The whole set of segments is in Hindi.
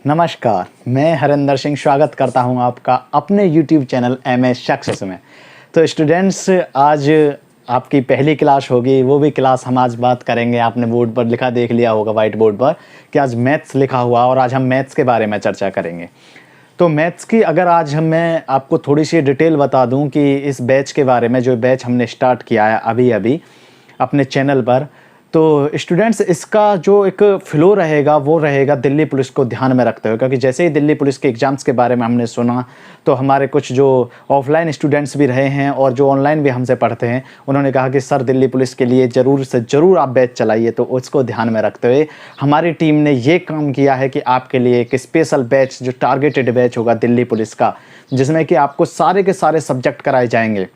नमस्कार, मैं हरिंदर सिंह स्वागत करता हूं आपका अपने YouTube चैनल MS सक्सेस में। तो स्टूडेंट्स, आज आपकी पहली क्लास होगी, वो भी क्लास हम आज बात करेंगे। आपने बोर्ड पर लिखा देख लिया होगा वाइट बोर्ड पर कि आज मैथ्स लिखा हुआ, और आज हम मैथ्स के बारे में चर्चा करेंगे। तो मैथ्स की अगर आज मैं आपको थोड़ी सी डिटेल बता दूं कि इस बैच के बारे में, जो बैच हमने स्टार्ट किया है अभी अभी अपने चैनल पर, तो स्टूडेंट्स इसका जो एक फ़्लो रहेगा वो रहेगा दिल्ली पुलिस को ध्यान में रखते हुए, क्योंकि जैसे ही दिल्ली पुलिस के एग्ज़ाम्स के बारे में हमने सुना तो हमारे कुछ जो ऑफलाइन स्टूडेंट्स भी रहे हैं और जो ऑनलाइन भी हमसे पढ़ते हैं, उन्होंने कहा कि सर दिल्ली पुलिस के लिए ज़रूर से ज़रूर आप बैच चलाइए। तो उसको ध्यान में रखते हुए हमारी टीम ने ये काम किया है कि आपके लिए एक स्पेशल बैच, जो टारगेटेड बैच होगा दिल्ली पुलिस का, जिसमें कि आपको सारे के सारे सब्जेक्ट कराए जाएंगे,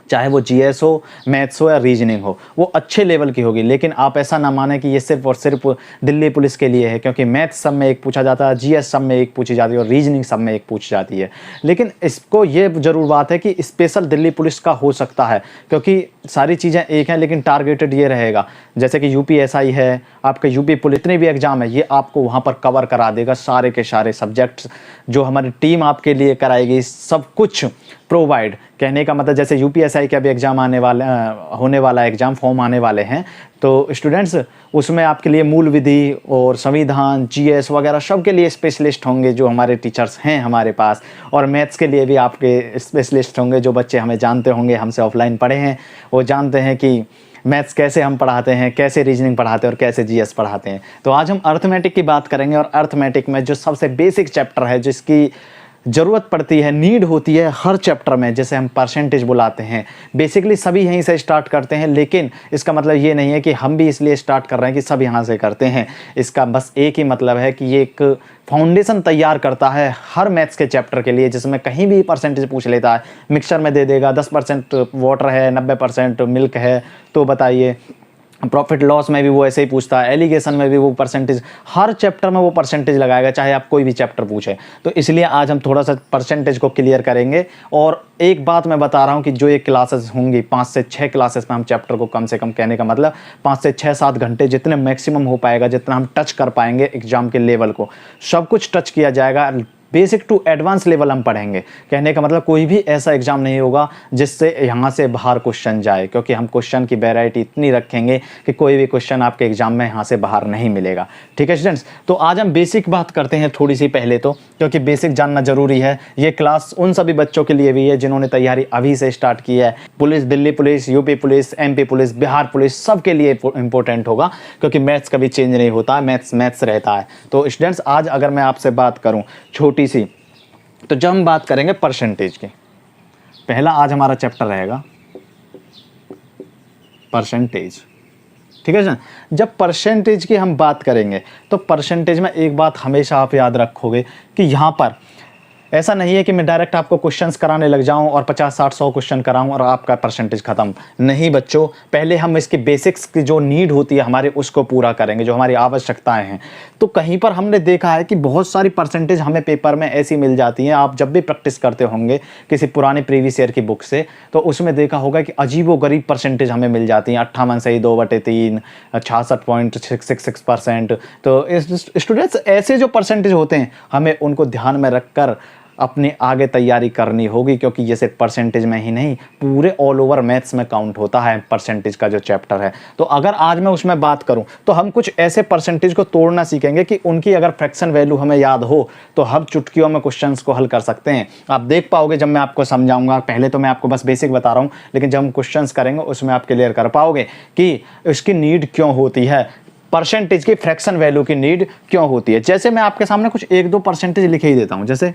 चाहे वो जीएस हो, मैथ्स हो या रीजनिंग हो, वो अच्छे लेवल की होगी। लेकिन आप ऐसा ना माने कि ये सिर्फ और सिर्फ दिल्ली पुलिस के लिए है, क्योंकि मैथ्स सब में एक पूछा जाता है, जीएस सब में एक पूछी जाती है और रीजनिंग सब में एक पूछी जाती है। लेकिन इसको ये ज़रूर बात है कि स्पेशल दिल्ली पुलिस का हो सकता है, क्योंकि सारी चीज़ें एक हैं लेकिन टारगेटेड ये रहेगा। जैसे कि यूपीएसआई है, आपके यूपी पुलिस, इतने भी एग्ज़ाम है, ये आपको वहाँ पर कवर करा देगा सारे के सारे सब्जेक्ट्स जो हमारी टीम आपके लिए कराएगी, सब कुछ प्रोवाइड। कहने का मतलब जैसे यूपीएसआई का भी एग्ज़ाम होने वाला एग्ज़ाम फॉर्म आने वाले हैं, तो स्टूडेंट्स उसमें आपके लिए मूल विधि और संविधान, जीएस वगैरह सब के लिए स्पेशलिस्ट होंगे जो हमारे टीचर्स हैं हमारे पास। और मैथ्स के लिए भी आपके स्पेशलिस्ट होंगे, जो बच्चे हमें जानते होंगे, हमसे ऑफलाइन पढ़े हैं, वो जानते हैं कि मैथ्स कैसे हम पढ़ाते हैं, कैसे रीजनिंग पढ़ाते हैं और कैसे जीएस पढ़ाते हैं। तो आज हम अर्थमेटिक की बात करेंगे, और अर्थमेटिक में जो सबसे बेसिक चैप्टर है, जिसकी ज़रूरत पड़ती है, नीड होती है हर चैप्टर में, जैसे हम परसेंटेज बुलाते हैं, बेसिकली सभी यहीं से स्टार्ट करते हैं। लेकिन इसका मतलब ये नहीं है कि हम भी इसलिए स्टार्ट कर रहे हैं कि सब यहाँ से करते हैं। इसका बस एक ही मतलब है कि ये एक फाउंडेशन तैयार करता है हर मैथ्स के चैप्टर के लिए, जिसमें कहीं भी परसेंटेज पूछ लेता है, मिक्सचर में दे देगा 10% वाटर है, 90% मिल्क है, तो बताइए। प्रॉफिट लॉस में भी वो ऐसे ही पूछता है, एलिगेशन में भी वो परसेंटेज, हर चैप्टर में वो परसेंटेज लगाएगा, चाहे आप कोई भी चैप्टर पूछे। तो इसलिए आज हम थोड़ा सा परसेंटेज को क्लियर करेंगे। और एक बात मैं बता रहा हूँ कि जो ये क्लासेस होंगी 5 से 6 क्लासेस में हम चैप्टर को कम से कम, कहने का मतलब 5 से 6-7 घंटे जितने मैक्सिमम हो पाएगा, जितना हम टच कर पाएंगे एग्जाम के लेवल को, सब कुछ टच किया जाएगा। बेसिक टू एडवांस लेवल हम पढ़ेंगे। कहने का मतलब कोई भी ऐसा एग्जाम नहीं होगा जिससे यहाँ से बाहर क्वेश्चन जाए, क्योंकि हम क्वेश्चन की वैरायटी इतनी रखेंगे कि कोई भी क्वेश्चन आपके एग्जाम में यहाँ से बाहर नहीं मिलेगा। ठीक है स्टूडेंट्स, तो आज हम बेसिक बात करते हैं थोड़ी सी पहले तो, क्योंकि बेसिक जानना जरूरी है। ये क्लास उन सभी बच्चों के लिए भी है जिन्होंने तैयारी अभी से स्टार्ट की है। Police, Delhi police, UP police, MP police, Bihar police, सबके लिए इंपॉर्टेंट होगा, क्योंकि मैथ्स कभी चेंज नहीं होता, मैथ्स रहता है। तो स्टूडेंट्स, आज अगर मैं आपसे बात करूँ छोटी सी, तो जब हम बात करेंगे परसेंटेज की, पहला आज हमारा चैप्टर रहेगा परसेंटेज। ठीक है सर, जब परसेंटेज की हम बात करेंगे तो परसेंटेज में एक बात हमेशा आप याद रखोगे कि यहाँ पर ऐसा नहीं है कि मैं डायरेक्ट आपको क्वेश्चंस कराने लग जाऊं और 50-60-100 क्वेश्चन कराऊं और आपका परसेंटेज खत्म। नहीं बच्चों, पहले हम इसकी बेसिक्स की जो नीड होती है हमारे, उसको पूरा करेंगे, जो हमारी आवश्यकताएं हैं। तो कहीं पर हमने देखा है कि बहुत सारी परसेंटेज हमें पेपर में ऐसी मिल जाती हैं, आप जब भी प्रैक्टिस करते होंगे किसी पुराने प्रीवियस ईयर की बुक से, तो उसमें देखा होगा कि अजीबोगरीब परसेंटेज हमें मिल जाती हैं। 58 सही 2/3, 66.66%। तो स्टूडेंट्स, ऐसे जो परसेंटेज होते हैं हमें उनको ध्यान में रखकर अपनी आगे तैयारी करनी होगी, क्योंकि ये सिर्फ परसेंटेज में ही नहीं, पूरे ऑल ओवर मैथ्स में काउंट होता है परसेंटेज का जो चैप्टर है। तो अगर आज मैं उसमें बात करूं तो हम कुछ ऐसे परसेंटेज को तोड़ना सीखेंगे कि उनकी अगर फ्रैक्शन वैल्यू हमें याद हो तो हम चुटकियों में क्वेश्चंस को हल कर सकते हैं। आप देख पाओगे जब मैं आपको समझाऊंगा। पहले तो मैं आपको बस बेसिक बता रहा हूँ, लेकिन जब हम क्वेश्चंस करेंगे उसमें आप क्लियर कर पाओगे कि इसकी नीड क्यों होती है, परसेंटेज की फ्रैक्शन वैल्यू की नीड क्यों होती है। जैसे मैं आपके सामने कुछ 1-2 परसेंटेज लिखे ही देता हूं। जैसे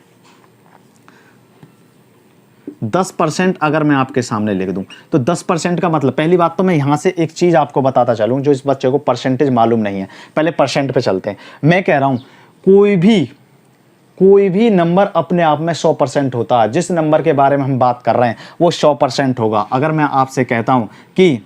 10% अगर मैं आपके सामने लिख दूं तो 10% का मतलब, पहली बात तो मैं यहां से एक चीज आपको बताता चलूं जो इस बच्चे को परसेंटेज मालूम नहीं है। पहले परसेंट पे चलते हैं। मैं कह रहा हूं कोई भी नंबर अपने आप में 100% होता है। जिस नंबर के बारे में हम बात कर रहे हैं वो 100% होगा। अगर मैं आपसे कहता हूं कि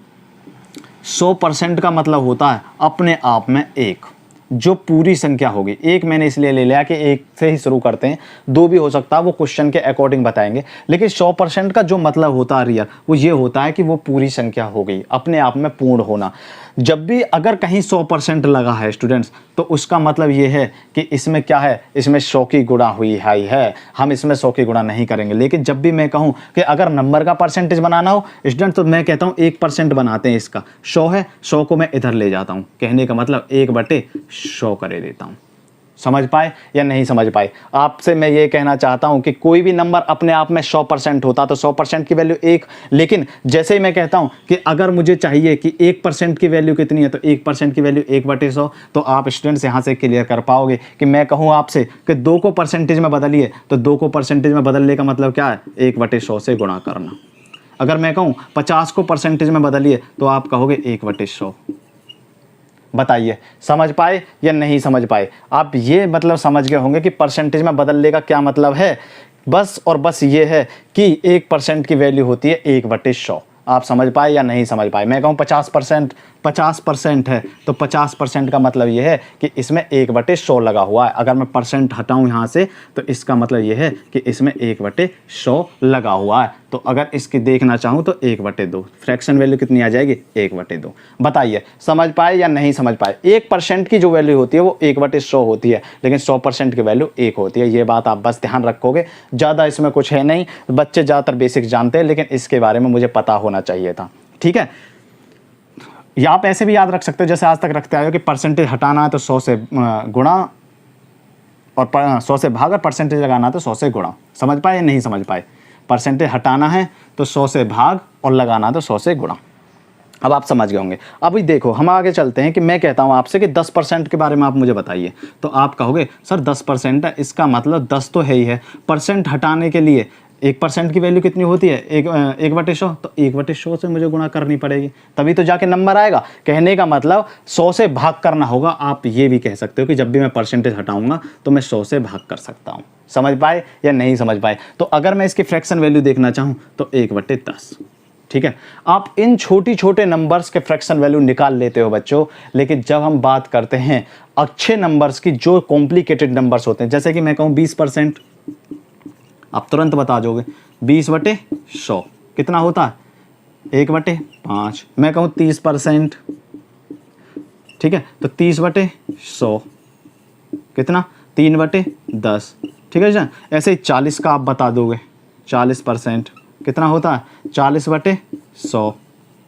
100% का मतलब होता है अपने आप में एक, जो पूरी संख्या होगी। एक मैंने इसलिए ले लिया कि एक से ही शुरू करते हैं, दो भी हो सकता है, वो क्वेश्चन के अकॉर्डिंग बताएंगे। लेकिन 100% का जो मतलब होता है रियल, वो ये होता है कि वो पूरी संख्या हो गई, अपने आप में पूर्ण होना। जब भी अगर कहीं 100% लगा है स्टूडेंट्स, तो उसका मतलब ये है कि इसमें क्या है, इसमें 100 की गुणा हुई है। हम इसमें 100 की गुणा नहीं करेंगे। लेकिन जब भी मैं कहूँ कि अगर नंबर का परसेंटेज बनाना हो स्टूडेंट, तो मैं कहता हूँ 1% बनाते हैं इसका। 100 है, 100 को मैं इधर ले जाता हूँ, कहने का मतलब 1/100 कर देता हूँ। समझ पाए या नहीं समझ पाए? आपसे मैं ये कहना चाहता हूं कि कोई भी नंबर अपने आप में 100% होता, तो 100% की वैल्यू 1। लेकिन जैसे ही मैं कहता हूं कि अगर मुझे चाहिए कि 1% की वैल्यू कितनी है, तो 1% की वैल्यू 1/100, तो आप स्टूडेंट्स यहां से क्लियर कर पाओगे कि मैं कहूं आपसे कि 2 को परसेंटेज में बदलिए, तो 2 को परसेंटेज में बदलने का मतलब क्या है, 1/100 से गुणा करना। अगर मैं कहूं 50 को परसेंटेज में बदलिए, तो आप कहोगे 1/100। बताइए समझ पाए या नहीं समझ पाए? आप ये मतलब समझ गए होंगे कि परसेंटेज में बदलने का क्या मतलब है। बस और बस ये है कि 1% की वैल्यू होती है 1/100। आप समझ पाए या नहीं समझ पाए? मैं कहूँ 50% है, तो 50% का मतलब ये है कि इसमें 1/100 लगा हुआ है। अगर मैं परसेंट हटाऊँ यहाँ से, तो इसका मतलब ये है कि इसमें 1/100 लगा हुआ है। तो अगर इसकी देखना चाहूँ तो 1/2, फ्रैक्शन वैल्यू कितनी आ जाएगी, 1/2। बताइए समझ पाए या नहीं समझ पाए? 1% की जो वैल्यू होती है वो 1/100 होती है, लेकिन 100% की वैल्यू 1 होती है। ये बात आप बस ध्यान रखोगे, ज़्यादा इसमें कुछ है नहीं। बच्चे ज़्यादातर बेसिक जानते हैं, लेकिन इसके बारे में मुझे पता होना चाहिए था। ठीक है, या आप ऐसे भी याद रख सकते हो जैसे आज तक रखते आए हो कि परसेंटेज हटाना है तो 100 से गुणा, और 100 से भाग, और परसेंटेज लगाना है तो 100 से गुणा। समझ पाए या नहीं समझ पाए? परसेंटेज हटाना है तो 100 से भाग, और लगाना है तो 100 से गुणा। अब आप समझ गए होंगे। अभी देखो हम आगे चलते हैं कि मैं कहता हूं आपसे कि 10% के बारे में आप मुझे बताइए, तो आप कहोगे सर 10% है, इसका मतलब 10 तो है ही है। परसेंट हटाने के लिए 1% की वैल्यू कितनी होती है, 1/100, तो 1/100 से मुझे गुणा करनी पड़ेगी, तभी तो जाके नंबर आएगा। कहने का मतलब 100 से भाग करना होगा। आप ये भी कह सकते हो कि जब भी मैं परसेंटेज हटाऊंगा तो मैं 100 से भाग कर सकता हूँ। समझ पाए या नहीं समझ पाए? तो अगर मैं इसकी फ्रैक्शन वैल्यू देखना चाहूँ तो 1/10। ठीक है, आप इन छोटी छोटे नंबर्स के फ्रैक्शन वैल्यू निकाल लेते हो बच्चों। लेकिन जब हम बात करते हैं अच्छे नंबर्स की, जो कॉम्प्लिकेटेड नंबर्स होते हैं, जैसे कि मैं कहूँ 20%, आप तुरंत बता दोगे 20/100 कितना होता है, 1/5। मैं कहूँ 30%, ठीक है, तो 30/100 कितना, 3/10। ठीक है जी। ऐसे ही 40 का आप बता दोगे, 40% कितना होता है, 40/100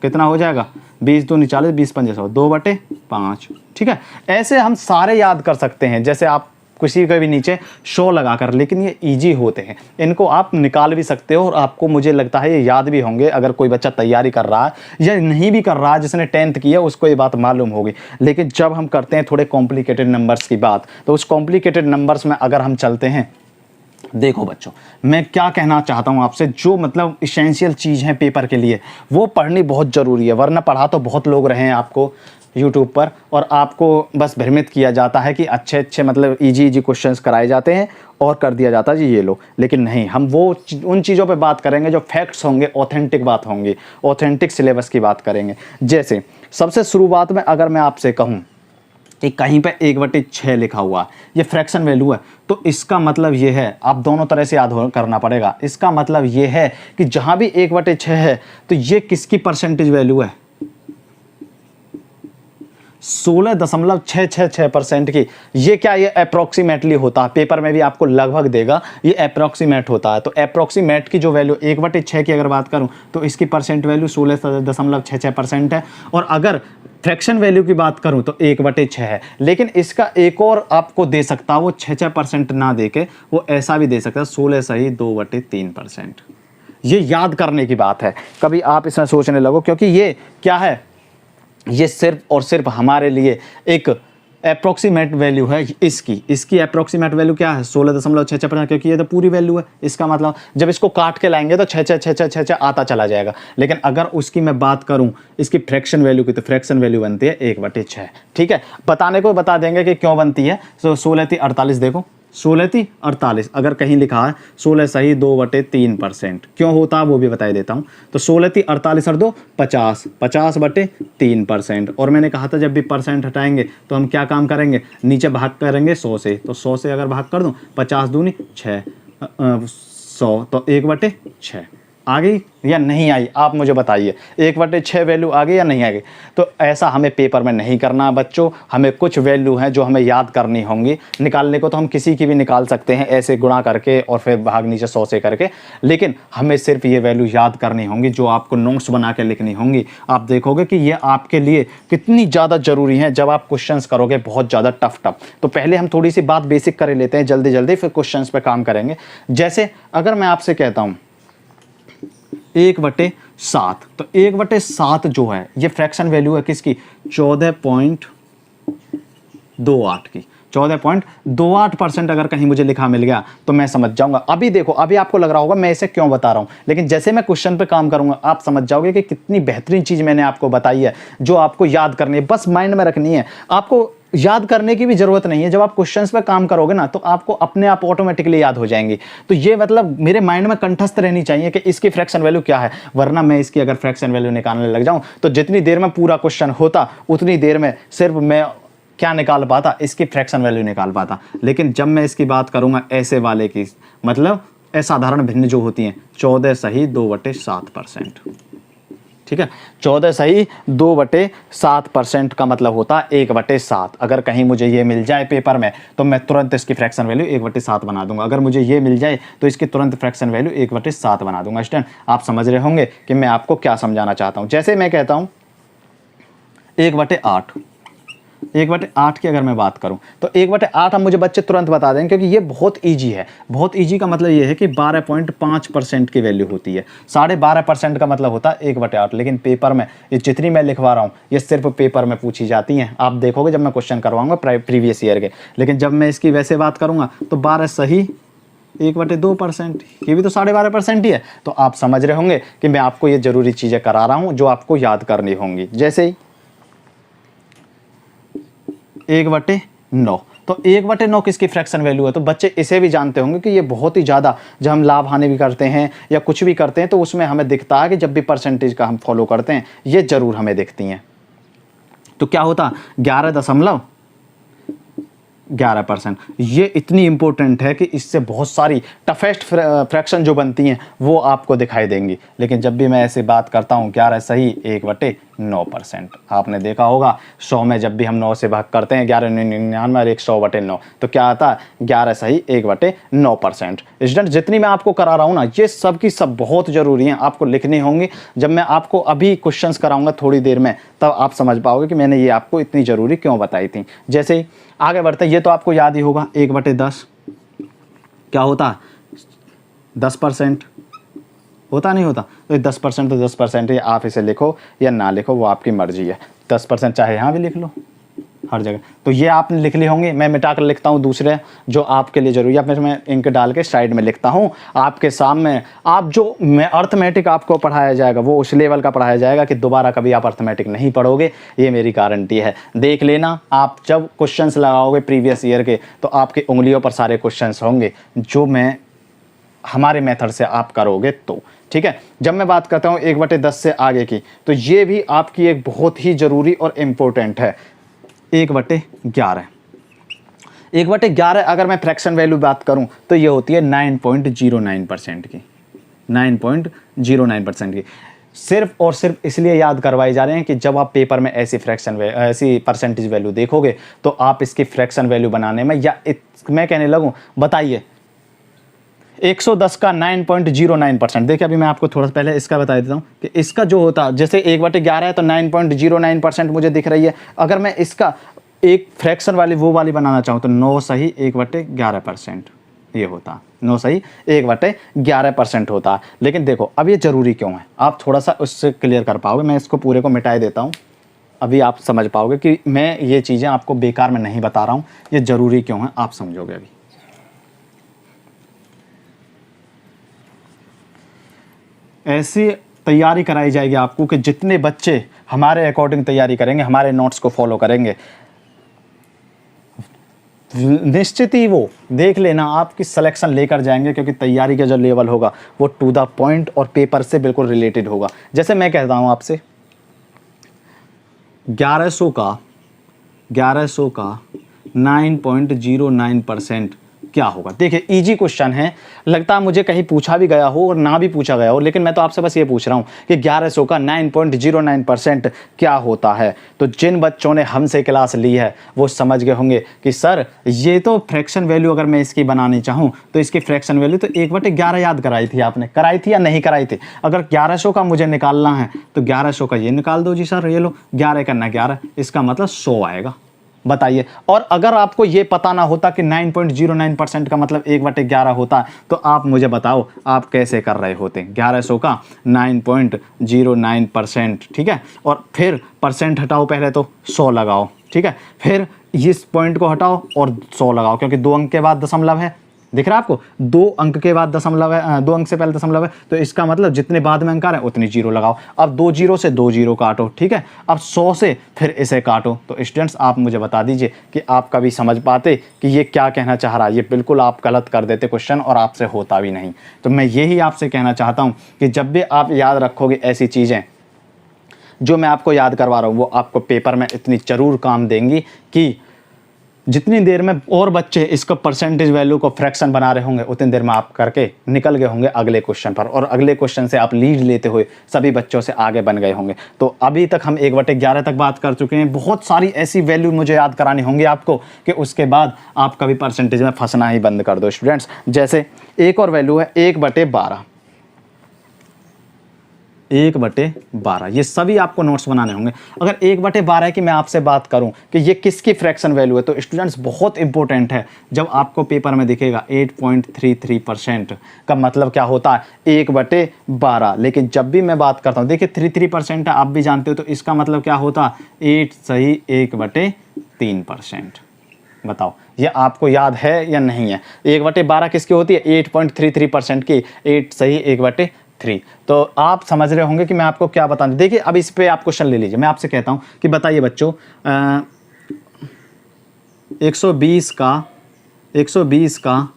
कितना हो जाएगा, 20 दूनी 40, 20×5 100, 2/5। ठीक है, ऐसे हम सारे याद कर सकते हैं, जैसे आप किसी के भी नीचे 100 लगाकर। लेकिन ये इजी होते हैं, इनको आप निकाल भी सकते हो, और आपको मुझे लगता है ये याद भी होंगे। अगर कोई बच्चा तैयारी कर रहा है या नहीं भी कर रहा है, जिसने 10th किया उसको ये बात मालूम होगी। लेकिन जब हम करते हैं थोड़े कॉम्प्लिकेटेड नंबर्स की बात, तो उस कॉम्प्लिकेटेड नंबर्स में अगर हम चलते हैं, देखो बच्चों मैं क्या कहना चाहता हूं आपसे, जो मतलब इसेंशियल चीज़ है पेपर के लिए, वो पढ़नी बहुत ज़रूरी है। वरना पढ़ा तो बहुत लोग रहे हैं आपको यूट्यूब पर, और आपको बस भ्रमित किया जाता है कि अच्छे अच्छे मतलब इजी क्वेश्चंस कराए जाते हैं और कर दिया जाता है जी ये लो। लेकिन नहीं, हम वो उन चीज़ों पे बात करेंगे जो फैक्ट्स होंगे, ऑथेंटिक बात होंगी, ऑथेंटिक सिलेबस की बात करेंगे। जैसे सबसे शुरुआत में अगर मैं आपसे कहूँ कि कहीं पे 1/6 लिखा हुआ है, ये फ्रैक्शन वैल्यू है, तो इसका मतलब ये है, आप दोनों तरह से याद करना पड़ेगा। इसका मतलब ये है कि जहाँ भी 1/6 है तो ये किसकी परसेंटेज वैल्यू है, 16.666% की। ये क्या, ये अप्रोक्सीमेटली होता है, पेपर में भी आपको लगभग देगा, ये अप्रोक्सीमेट होता है। तो अप्रोक्सीमेट की जो वैल्यू 1/6 की अगर बात करूं, तो इसकी परसेंट वैल्यू 16.66% है। और अगर फ्रैक्शन वैल्यू की बात करूं तो 1/6 है। लेकिन इसका एक और आपको दे सकता है, वो 6% ना दे के वो ऐसा भी दे सकता है, 16 सही 2/3%। ये याद करने की बात है, कभी आप इसमें सोचने लगो, क्योंकि ये क्या है, ये सिर्फ और सिर्फ हमारे लिए एक अप्रोक्सीमेट वैल्यू है। इसकी अप्रोक्सीमेट वैल्यू क्या है, 16.66%, क्योंकि ये तो पूरी वैल्यू है। इसका मतलब जब इसको काट के लाएंगे तो 6 आता चला जाएगा। लेकिन अगर उसकी मैं बात करूं इसकी फ्रैक्शन वैल्यू की, तो फ्रैक्शन वैल्यू बनती है 1/6। ठीक है, बताने को बता देंगे कि क्यों बनती है। तो 16 × 48 देखो, 16×3 = 48। अगर कहीं लिखा है 16 सही 2/3%, क्यों होता है वो भी बता देता हूँ। तो 16×3 = 48 और 2 50, 50/3%। और मैंने कहा था जब भी परसेंट हटाएंगे तो हम क्या काम करेंगे, नीचे भाग करेंगे 100 से। तो 100 से अगर भाग कर दूँ 50 दूनी 6, 100, तो 1/6 आ गई या नहीं आई, आप मुझे बताइए। 1/6 वैल्यू आ गई या नहीं आ गई। तो ऐसा हमें पेपर में नहीं करना बच्चों, हमें कुछ वैल्यू हैं जो हमें याद करनी होंगी। निकालने को तो हम किसी की भी निकाल सकते हैं, ऐसे गुणा करके और फिर भाग नीचे 100 से करके, लेकिन हमें सिर्फ ये वैल्यू याद करनी होंगी जो आपको नोट्स बना के लिखनी होंगी। आप देखोगे कि ये आपके लिए कितनी ज़्यादा ज़रूरी है जब आप क्वेश्चंस करोगे बहुत ज़्यादा टफ। तो पहले हम थोड़ी सी बात बेसिक कर लेते हैं जल्दी जल्दी, फिर क्वेश्चंस पे काम करेंगे। जैसे अगर मैं आपसे कहता हूँ 1/7, तो 1/7 जो है ये फ्रैक्शन वैल्यू है किसकी, 14.28 की। 14.28% अगर कहीं मुझे लिखा मिल गया तो मैं समझ जाऊंगा। अभी देखो, अभी आपको लग रहा होगा मैं इसे क्यों बता रहा हूं, लेकिन जैसे मैं क्वेश्चन पे काम करूंगा आप समझ जाओगे कि कितनी बेहतरीन चीज मैंने आपको बताई है जो आपको याद करनी है, बस माइंड में रखनी है। आपको याद करने की भी जरूरत नहीं है, जब आप क्वेश्चंस पे काम करोगे ना तो आपको अपने आप ऑटोमेटिकली याद हो जाएंगी। तो ये मतलब मेरे माइंड में कंठस्थ रहनी चाहिए कि इसकी फ्रैक्शन वैल्यू क्या है, वरना मैं इसकी अगर फ्रैक्शन वैल्यू निकालने लग जाऊं तो जितनी देर में पूरा क्वेश्चन होता उतनी देर में सिर्फ मैं क्या निकाल पाता, इसकी फ्रैक्शन वैल्यू निकाल पाता। लेकिन जब मैं इसकी बात करूंगा ऐसे वाले की, मतलब असाधारण भिन्न जो होती हैं, 14 सही 2/7%। ठीक है, 14 सही 2/7% का मतलब होता है 1/7। अगर कहीं मुझे ये मिल जाए पेपर में तो मैं तुरंत इसकी फ्रैक्शन वैल्यू 1/7 बना दूंगा। अगर मुझे ये मिल जाए तो इसकी तुरंत फ्रैक्शन वैल्यू 1/7 बना दूंगा। स्टूडेंट आप समझ रहे होंगे कि मैं आपको क्या समझाना चाहता हूं। जैसे मैं कहता हूं 1/8, 1/8 की अगर मैं बात करूं तो 1/8 हम मुझे बच्चे तुरंत बता देंगे क्योंकि ये बहुत इजी है। बहुत इजी का मतलब ये है कि 12.5% की वैल्यू होती है। 12.5% का मतलब होता है 1/8। लेकिन पेपर में ये जितनी मैं लिखवा रहा हूँ ये सिर्फ पेपर में पूछी जाती हैं। आप देखोगे जब मैं क्वेश्चन करवाऊंगा प्रीवियस ईयर के, लेकिन जब मैं इसकी वैसे बात करूंगा तो 12 सही 1/2%, ये भी तो 12.5% ही है। तो आप समझ रहे होंगे कि मैं आपको ये जरूरी चीजें करा रहा हूं जो आपको याद करनी होंगी। जैसे ही 1/9, तो 1/9 किसकी फ्रैक्शन वैल्यू है, तो बच्चे इसे भी जानते होंगे कि ये बहुत ही ज़्यादा, जब हम लाभ हानि भी करते हैं या कुछ भी करते हैं तो उसमें हमें दिखता है कि जब भी परसेंटेज का हम फॉलो करते हैं ये जरूर हमें दिखती हैं। तो क्या होता 11.11%। ये इतनी इंपॉर्टेंट है कि इससे बहुत सारी टफेस्ट फ्रैक्शन जो बनती हैं वो आपको दिखाई देंगी। लेकिन जब भी मैं ऐसे बात करता हूँ 11 सही 1/9%, आपने देखा होगा 100 में जब भी हम 9 से भाग करते हैं 1199 और 100/9, तो क्या आता है 11 सही 1/9%। स्टूडेंट जितनी मैं आपको करा रहा हूँ ना ये सब की सब बहुत ज़रूरी हैं, आपको लिखनी होंगी। जब मैं आपको अभी क्वेश्चंस कराऊंगा थोड़ी देर में तब आप समझ पाओगे कि मैंने ये आपको इतनी ज़रूरी क्यों बताई थी। जैसे ही आगे बढ़ते हैं, ये तो आपको याद ही होगा 1/10 क्या होता है 10% होता नहीं होता, तो 10% तो 10% है। आप इसे लिखो या ना लिखो वो आपकी मर्जी है, 10% चाहे यहाँ भी लिख लो हर जगह। तो ये आपने लिख ली होंगी, मैं मिटा कर लिखता हूँ दूसरे जो आपके लिए जरूरी है, फिर मैं इंक डाल के साइड में लिखता हूँ आपके सामने। आप जो मैं अर्थमेटिक आपको पढ़ाया जाएगा वो उस लेवल का पढ़ाया जाएगा कि दोबारा कभी आप अर्थमेटिक नहीं पढ़ोगे, ये मेरी गारंटी है। देख लेना, आप जब क्वेश्चंस लगाओगे प्रीवियस ईयर के तो आपकी उंगलियों पर सारे क्वेश्चंस होंगे जो मैं हमारे मेथड से आप करोगे तो। ठीक है, जब मैं बात करता हूँ 1/10 से आगे की, तो ये भी आपकी एक बहुत ही ज़रूरी और इम्पोर्टेंट है 1/11। 1/11 अगर मैं फ्रैक्शन वैल्यू बात करूं तो ये होती है 9.09% की, 9.09% की। सिर्फ और सिर्फ इसलिए याद करवाई जा रहे हैं कि जब आप पेपर में ऐसी ऐसी परसेंटेज वैल्यू देखोगे तो आप इसकी फ्रैक्शन वैल्यू बनाने में, या मैं कहने लगूं बताइए 110 का 9.09%। देखिए अभी मैं आपको थोड़ा पहले इसका बता देता हूँ कि इसका जो होता जैसे 1/11 है तो 9.09% मुझे दिख रही है। अगर मैं इसका एक फ्रैक्शन वाली वो वाली बनाना चाहूँ तो 9 सही 1/11% ये होता, 9 सही 1/11% होता। लेकिन देखो अब ये ज़रूरी क्यों है, आप थोड़ा सा उससे क्लियर कर पाओगे। मैं इसको पूरे को मिटाई देता हूँ, अभी आप समझ पाओगे कि मैं ये चीज़ें आपको बेकार में नहीं बता रहा हूँ, ये ज़रूरी क्यों है आप समझोगे। अभी ऐसी तैयारी कराई जाएगी आपको कि जितने बच्चे हमारे अकॉर्डिंग तैयारी करेंगे, हमारे नोट्स को फॉलो करेंगे, निश्चित ही वो देख लेना आपकी सिलेक्शन लेकर जाएंगे, क्योंकि तैयारी का जो लेवल होगा वो टू द पॉइंट और पेपर से बिल्कुल रिलेटेड होगा। जैसे मैं कहता हूँ आपसे 1100 का 9.09% क्या होगा। देखिए इजी क्वेश्चन है, लगता है मुझे कहीं पूछा भी गया हो और ना भी पूछा गया हो, लेकिन मैं तो आपसे बस ये पूछ रहा हूँ कि 1100 का 9.09% क्या होता है। तो जिन बच्चों ने हमसे क्लास ली है वो समझ गए होंगे कि सर ये तो फ्रैक्शन वैल्यू अगर मैं इसकी बनानी चाहूँ तो इसकी फ्रैक्शन वैल्यू तो 1/11 याद कराई थी आपने, कराई थी या नहीं कराई थी। अगर 1100 का मुझे निकालना है तो 1100 का ये निकाल दो जी सर, ये लो 11 करना 11, इसका मतलब 100 आएगा। बताइए, और अगर आपको ये पता ना होता कि 9.09% का मतलब 1/11 होता तो आप मुझे बताओ आप कैसे कर रहे होते। 1100 का 9.09%, ठीक है, और फिर परसेंट हटाओ, पहले तो 100 लगाओ, ठीक है, फिर इस पॉइंट को हटाओ और 100 लगाओ, क्योंकि 2 अंक के बाद दशमलव है, दिख रहा है आपको, 2 अंक के बाद दशमलव है, 2 अंक से पहले दशमलव है, तो इसका मतलब जितने बाद में अंक आ रहे हैं उतनी जीरो लगाओ। अब 2 जीरो से 2 जीरो काटो, ठीक है, अब 100 से फिर इसे काटो। तो स्टूडेंट्स आप मुझे बता दीजिए कि आप कभी समझ पाते कि ये क्या कहना चाह रहा है। ये बिल्कुल आप गलत कर देते क्वेश्चन और आपसे होता भी नहीं। तो मैं यही आपसे कहना चाहता हूँ कि जब भी आप याद रखोगे ऐसी चीज़ें जो मैं आपको याद करवा रहा हूँ, वो आपको पेपर में इतनी ज़रूर काम देंगी कि जितनी देर में और बच्चे इसको परसेंटेज वैल्यू को फ्रैक्शन बना रहे होंगे उतनी देर में आप करके निकल गए होंगे अगले क्वेश्चन पर, और अगले क्वेश्चन से आप लीड लेते हुए सभी बच्चों से आगे बन गए होंगे। तो अभी तक हम 1/11 तक बात कर चुके हैं। बहुत सारी ऐसी वैल्यू मुझे याद करानी होंगी आपको कि उसके बाद आप कभी परसेंटेज में फंसना ही बंद कर दो स्टूडेंट्स। जैसे एक और वैल्यू है 1/12, 1/12, ये सभी आपको नोट्स बनाने होंगे। अगर 1/12 की मैं आपसे बात करूं कि ये किसकी फ्रैक्शन वैल्यू है, तो स्टूडेंट्स बहुत इंपॉर्टेंट है। जब आपको पेपर में दिखेगा 8.33% का मतलब क्या होता है 1/12, लेकिन जब भी मैं बात करता हूं, देखिए 33% है, आप भी जानते हो, तो इसका मतलब क्या होता 8 सही 1/3%। बताओ ये आपको याद है या नहीं है। 1/12 किसकी होती है 8.33% की, 8 सही 1/3। तो आप समझ रहे होंगे कि मैं आपको क्या बताऊं। देखिए अब इस पे आप क्वेश्चन ले लीजिए, मैं आपसे कहता हूं कि बताइए बच्चों 120 का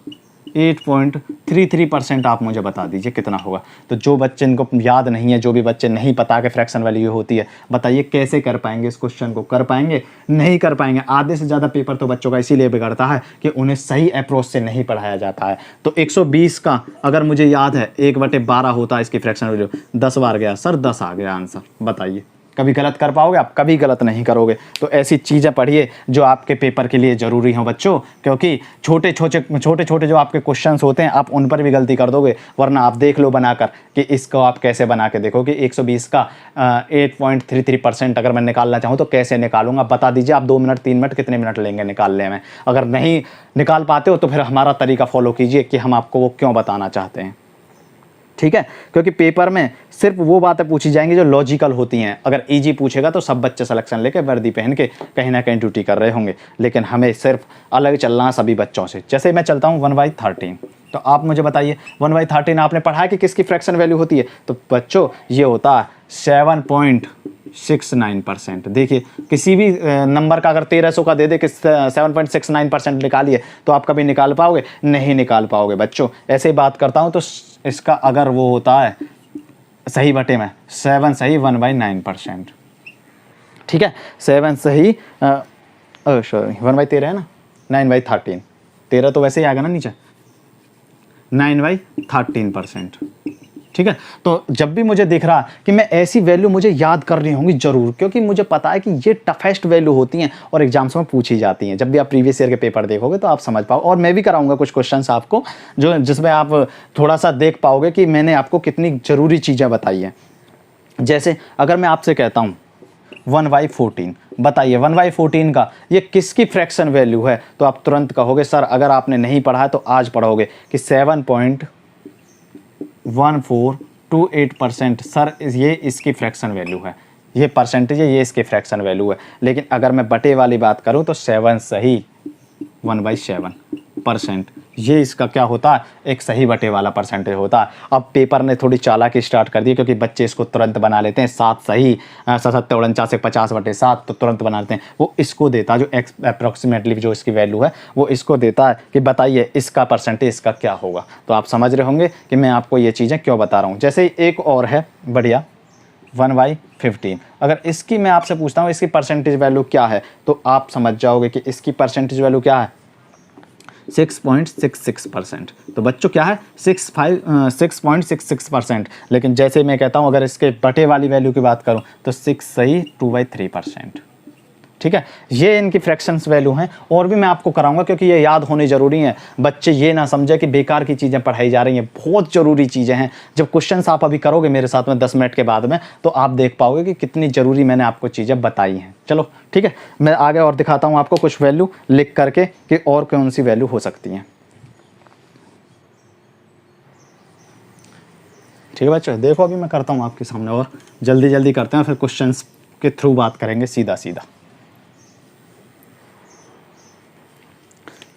8.33% आप मुझे बता दीजिए कितना होगा। तो जो बच्चे इनको याद नहीं है, जो भी बच्चे नहीं पता कि फ्रैक्शन वैल्यू होती है, बताइए कैसे कर पाएंगे इस क्वेश्चन को। कर पाएंगे? नहीं कर पाएंगे। आधे से ज़्यादा पेपर तो बच्चों का इसीलिए बिगड़ता है कि उन्हें सही अप्रोच से नहीं पढ़ाया जाता है। तो 120 का अगर मुझे याद है 1/12 होता है इसकी फ्रैक्शन वैल्यू, 10 बार गया सर 10 आ गया आंसर। बताइए कभी गलत कर पाओगे आप? कभी गलत नहीं करोगे। तो ऐसी चीज़ें पढ़िए जो आपके पेपर के लिए ज़रूरी हो बच्चों, क्योंकि छोटे छोटे जो आपके क्वेश्चंस होते हैं आप उन पर भी गलती कर दोगे। वरना आप देख लो बनाकर कि इसको आप कैसे बना के देखो कि 120 का 8.33% अगर मैं निकालना चाहूँ तो कैसे निकालूंगा। बता दीजिए आप 2 मिनट 3 मिनट कितने मिनट लेंगे निकालने में। अगर नहीं निकाल पाते हो तो फिर हमारा तरीका फॉलो कीजिए कि हम आपको वो क्यों बताना चाहते हैं, ठीक है। क्योंकि पेपर में सिर्फ वो बातें पूछी जाएंगी जो लॉजिकल होती हैं। अगर इजी पूछेगा तो सब बच्चे सिलेक्शन लेके वर्दी पहन के कहीं ना कहीं ड्यूटी कर रहे होंगे, लेकिन हमें सिर्फ अलग चलना है सभी बच्चों से। जैसे मैं चलता हूँ 1/13, तो आप मुझे बताइए 1/13 आपने पढ़ा है कि किसकी फ्रैक्शन वैल्यू होती है। तो बच्चों ये होता है 7.69%। देखिए किसी भी नंबर का अगर 1300 का दे दे कि 7.69% निकालिए, तो आप कभी निकाल पाओगे? नहीं निकाल पाओगे बच्चों। ऐसे ही बात करता हूँ तो इसका अगर वो होता है सही बटे में 7 सही 1/9%, ठीक है। 7 सही सॉरी 1/13 है ना, 9/13, 13 तो वैसे ही आएगा ना नीचे, 9/13%, ठीक है। तो जब भी मुझे दिख रहा कि मैं ऐसी वैल्यू मुझे याद करनी होंगी ज़रूर, क्योंकि मुझे पता है कि ये टफेस्ट वैल्यू होती हैं और एग्जाम्स में पूछी जाती हैं। जब भी आप प्रीवियस ईयर के पेपर देखोगे तो आप समझ पाओ, और मैं भी कराऊंगा कुछ क्वेश्चंस आपको जो जिसमें आप थोड़ा सा देख पाओगे कि मैंने आपको कितनी ज़रूरी चीज़ें बताई हैं। जैसे अगर मैं आपसे कहता हूँ 1/14, बताइए 1/14 का ये किसकी फ्रैक्शन वैल्यू है, तो आप तुरंत कहोगे सर अगर आपने नहीं पढ़ा है तो आज पढ़ोगे कि 7.1428%। सर ये इसकी फ्रैक्शन वैल्यू है, ये परसेंटेज है, ये इसकी फ्रैक्शन वैल्यू है। लेकिन अगर मैं बटे वाली बात करूं तो 7 सही 1/7%। ये इसका क्या होता है, एक सही बटे वाला परसेंटेज होता है। अब पेपर ने थोड़ी चालाकी स्टार्ट कर दी क्योंकि बच्चे इसको तुरंत बना लेते हैं, 7 सही 7 50 बटे 7 तो तुरंत बना लेते हैं। वो इसको देता है जो अप्रॉक्सीमेटली जो इसकी वैल्यू है वो इसको देता है कि बताइए इसका परसेंटेज इसका क्या होगा। तो आप समझ रहे होंगे कि मैं आपको ये चीज़ें क्यों बता रहा हूँ। जैसे एक और है बढ़िया 1/15, अगर इसकी मैं आपसे पूछता हूँ इसकी परसेंटेज वैल्यू क्या है तो आप समझ जाओगे कि इसकी परसेंटेज वैल्यू क्या है, 6.66%। तो बच्चों क्या है 6.66%। लेकिन जैसे मैं कहता हूँ अगर इसके बटे वाली वैल्यू की बात करूँ तो 6 सही 2/3%। ठीक है, ये इनकी फ्रैक्शंस वैल्यू हैं। और भी मैं आपको कराऊंगा क्योंकि ये याद होनी ज़रूरी है। बच्चे ये ना समझे कि बेकार की चीज़ें पढ़ाई जा रही हैं, बहुत ज़रूरी चीज़ें हैं। जब क्वेश्चंस आप अभी करोगे मेरे साथ में 10 मिनट के बाद में तो आप देख पाओगे कि कितनी ज़रूरी मैंने आपको चीज़ें बताई हैं। चलो ठीक है, मैं आगे और दिखाता हूँ आपको कुछ वैल्यू लिख करके कि और कौन सी वैल्यू हो सकती हैं। ठीक है बच्चों, देखो अभी मैं करता हूँ आपके सामने और जल्दी जल्दी करते हैं, फिर क्वेश्चंस के थ्रू बात करेंगे सीधा सीधा।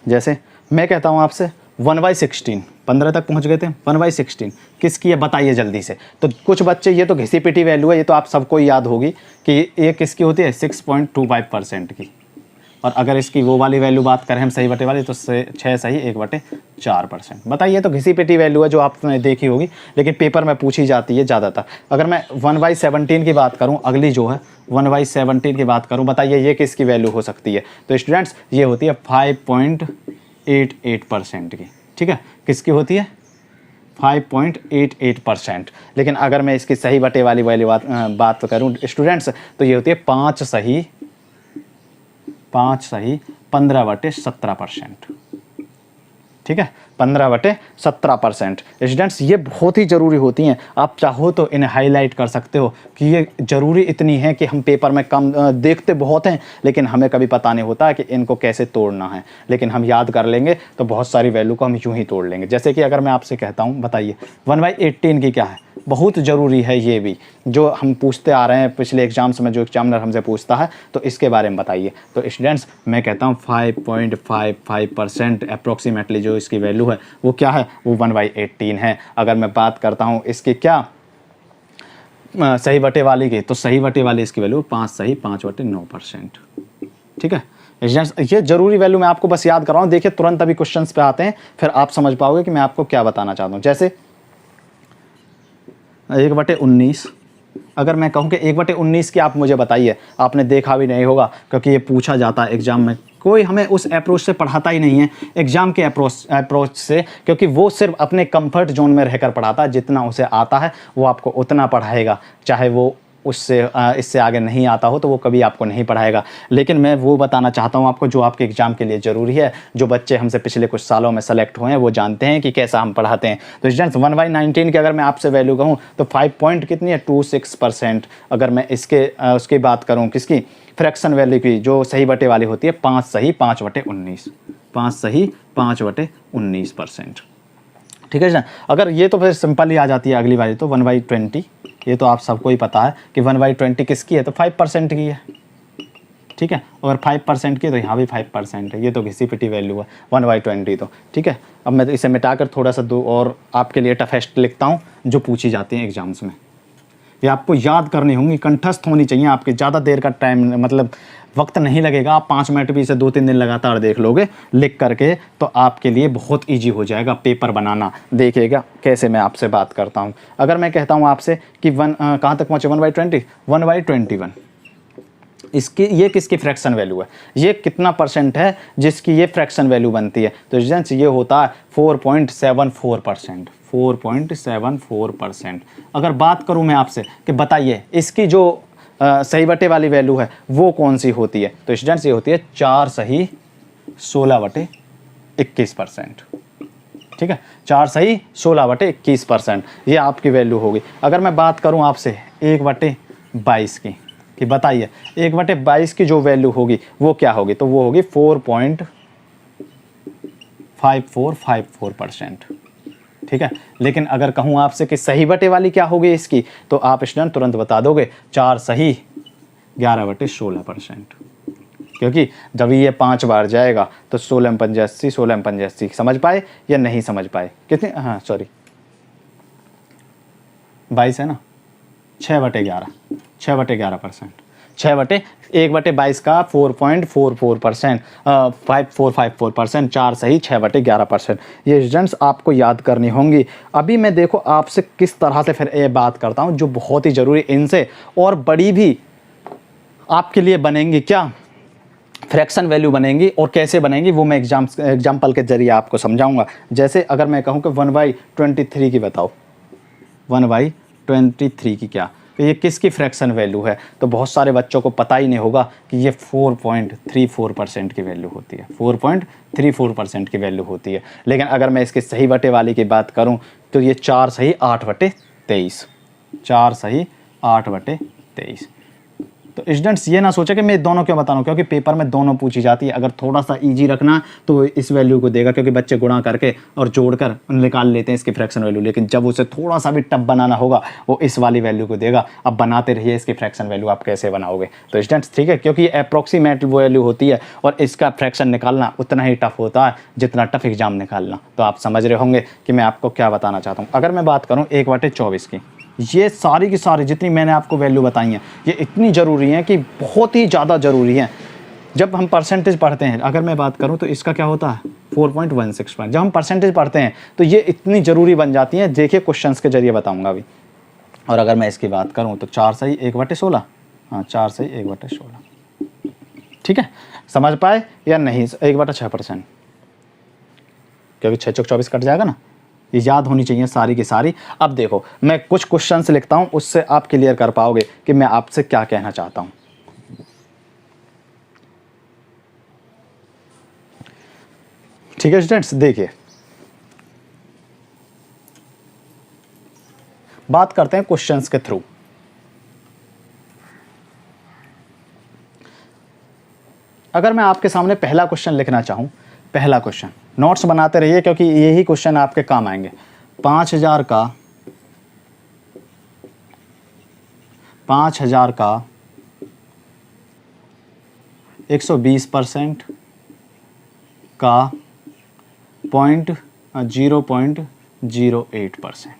जैसे मैं कहता हूँ आपसे 1/16, 15 तक पहुँच गए थे। 1/16 किसकी है बताइए जल्दी से। तो कुछ बच्चे ये तो घिसी पिटी वैल्यू है, ये तो आप सबको याद होगी कि ये किसकी होती है 6.25% की। और अगर इसकी वो वाली वैल्यू बात करें हम सही बटे वाली तो 6 सही 1/4%। बताइए तो घिसी पिटी वैल्यू है जो आपने देखी होगी लेकिन पेपर में पूछी जाती है ज़्यादातर। अगर मैं 1/17 की बात करूँ, अगली जो है 1/17 की बात करूँ, बताइए ये किसकी वैल्यू हो सकती है। तो स्टूडेंट्स ये होती है 5.88% की। ठीक है, किसकी होती है 5.88%। लेकिन अगर मैं इसकी सही बटे वाली वैल्यू बात करूँ स्टूडेंट्स तो ये होती है 5 सही 15/17%। ठीक है, 15/17%। स्टूडेंट्स ये बहुत ही ज़रूरी होती हैं। आप चाहो तो इन्हें हाईलाइट कर सकते हो कि ये ज़रूरी इतनी है कि हम पेपर में कम देखते बहुत हैं लेकिन हमें कभी पता नहीं होता कि इनको कैसे तोड़ना है। लेकिन हम याद कर लेंगे तो बहुत सारी वैल्यू को हम यूँ ही तोड़ लेंगे। जैसे कि अगर मैं आपसे कहता हूँ बताइए 1/18 की क्या है, बहुत ज़रूरी है ये भी, जो हम पूछते आ रहे हैं पिछले एग्जाम्स में, जो एग्जामिनर हमसे पूछता है तो इसके बारे में बताइए। तो स्टूडेंट्स मैं कहता हूँ 5.55% अप्रॉक्सीमेटली जो इसकी वैल्यू है वो क्या है, वो 1/18 है। अगर मैं बात करता हूँ इसकी क्या सही बटे वाली की, तो सही बटे वाली इसकी वैल्यू 5 सही 5/9%। ठीक है, ये जरूरी वैल्यू मैं आपको बस याद कर रहा हूँ। देखिए तुरंत अभी क्वेश्चंस पे आते हैं फिर आप समझ पाओगे कि मैं आपको क्या बताना चाहता हूँ। जैसे 1/19, अगर मैं कहूँ कि 1/19 की आप मुझे बताइए, आपने देखा भी नहीं होगा क्योंकि ये पूछा जाता है एग्जाम में। कोई हमें उस अप्रोच से पढ़ाता ही नहीं है एग्जाम के अप्रोच से, क्योंकि वो सिर्फ अपने कंफर्ट जोन में रहकर पढ़ाता है। जितना उसे आता है वो आपको उतना पढ़ाएगा, चाहे वो उससे इससे आगे नहीं आता हो तो वो कभी आपको नहीं पढ़ाएगा। लेकिन मैं वो बताना चाहता हूँ आपको जो आपके एग्जाम के लिए ज़रूरी है। जो बच्चे हमसे पिछले कुछ सालों में सेलेक्ट हुए हैं वो जानते हैं कि कैसा हम पढ़ाते हैं। तो स्टूडेंट्स 1/19 की अगर मैं आपसे वैल्यू कहूँ तो 5 पॉइंट कितनी है 26%। अगर मैं इसके उसकी बात करूँ किसकी फ्रैक्शन वैल्यू की, जो सही बटे वाली होती है 5 सही 5/19, 5 सही 5/19%। ठीक है ना। अगर ये तो फिर सिंपल ही आ जाती है अगली वाली तो 1/20, ये तो आप सबको ही पता है कि 1/20 किसकी है तो 5% की है। ठीक है, अगर 5% की तो यहाँ भी 5% है। ये तो घिसी पिटी वैल्यू है 1/20 तो। ठीक है, अब मैं इसे मिटाकर थोड़ा सा दो और आपके लिए टफेस्ट लिखता हूँ जो पूछी जाती हैं एग्जाम्स में। ये आपको याद करनी होंगी, कंठस्थ होनी चाहिए आपके। ज़्यादा देर का टाइम मतलब वक्त नहीं लगेगा। आप 5 मिनट भी इसे 2-3 दिन लगातार देख लोगे लिख करके तो आपके लिए बहुत इजी हो जाएगा पेपर बनाना। देखिएगा कैसे मैं आपसे बात करता हूँ। अगर मैं कहता हूँ आपसे कि कहाँ तक पहुँचे 1/20, 1/21 इसकी ये किसकी फ्रैक्शन वैल्यू है, ये कितना परसेंट है जिसकी ये फ्रैक्शन वैल्यू बनती है। तो स्टूडेंट्स ये होता है 4.74%, 4.74%। अगर बात करूं मैं आपसे कि बताइए इसकी जो सही बटे वाली वैल्यू है वो कौन सी होती है, तो स्टूडेंट्स ये होती है 4 सही 16/21%। ठीक है, 4 सही 16/21% ये आपकी वैल्यू होगी। अगर मैं बात करूं आपसे 1/22 की कि बताइए 1/22 की जो वैल्यू होगी वो क्या होगी, तो वो होगी 4.5454%। ठीक है, लेकिन अगर कहूँ आपसे कि सही बटे वाली क्या होगी इसकी, तो आप स्टूडेंट तुरंत बता दोगे 4 सही 11/16%। क्योंकि जब ये 5 बार जाएगा तो 16 में 5 80, 16 में 5 80। समझ पाए या नहीं समझ पाए? कितने, हाँ सॉरी 22 है ना, 6/11, 6/11%, 6/1/22 का 4.44%, 5454%, 4 सही 6/11%। ये स्टूडेंट्स आपको याद करनी होंगी। अभी मैं देखो आपसे किस तरह से फिर ये बात करता हूँ जो बहुत ही ज़रूरी, इनसे और बड़ी भी आपके लिए बनेंगी क्या, फ्रैक्शन वैल्यू बनेंगी, और कैसे बनेंगी वो मैं एग्जाम्पल के जरिए आपको समझाऊंगा। जैसे अगर मैं कहूँ कि 1/23 की बताओ, 1/23 की क्या, तो ये किसकी फ्रैक्शन वैल्यू है, तो बहुत सारे बच्चों को पता ही नहीं होगा कि ये 4.34% की वैल्यू होती है, 4.34% की वैल्यू होती है। लेकिन अगर मैं इसके सही बटे वाली की बात करूं तो ये 4 सही 8/23, 4 सही 8/23। तो स्टूडेंट्स ये ना सोचे कि मैं दोनों क्यों बता रहा हूँ, क्योंकि पेपर में दोनों पूछी जाती है। अगर थोड़ा सा इजी रखना तो इस वैल्यू को देगा, क्योंकि बच्चे गुणा करके और जोड़कर निकाल लेते हैं इसकी फ्रैक्शन वैल्यू, लेकिन जब उसे थोड़ा सा भी टफ बनाना होगा वो इस वाली वैल्यू को देगा। अब बनाते रहिए इसकी फ्रैक्शन वैल्यू, आप कैसे बनाओगे। तो स्टूडेंट्स ठीक है, क्योंकि ये अप्रॉक्सीमेट वैल्यू होती है और इसका फ्रैक्शन निकालना उतना ही टफ होता है जितना टफ एग्जाम निकालना। तो आप समझ रहे होंगे कि मैं आपको क्या बताना चाहता हूँ। अगर मैं बात करूँ 1/24 की, ये सारी की सारी जितनी मैंने आपको वैल्यू बताई हैं ये इतनी ज़रूरी हैं कि बहुत ही ज़्यादा ज़रूरी हैं। जब हम परसेंटेज पढ़ते हैं, अगर मैं बात करूं तो इसका क्या होता है 4.16, जब हम परसेंटेज पढ़ते हैं तो ये इतनी ज़रूरी बन जाती हैं। देखिए क्वेश्चंस के जरिए बताऊंगा अभी। और अगर मैं इसकी बात करूं तो 4 सही 1/16, हाँ 4 सही 1/16, ठीक है। समझ पाए या नहीं? 1/6%, क्योंकि 6 चौक 24 कट जाएगा ना, ये याद होनी चाहिए सारी की सारी। अब देखो मैं कुछ क्वेश्चंस लिखता हूं, उससे आप क्लियर कर पाओगे कि मैं आपसे क्या कहना चाहता हूं। ठीक है स्टूडेंट्स, देखिए बात करते हैं क्वेश्चंस के थ्रू। अगर मैं आपके सामने पहला क्वेश्चन लिखना चाहूं, पहला क्वेश्चन, नोट्स बनाते रहिए क्योंकि यही क्वेश्चन आपके काम आएंगे। 5000 का 120% का 0.08%।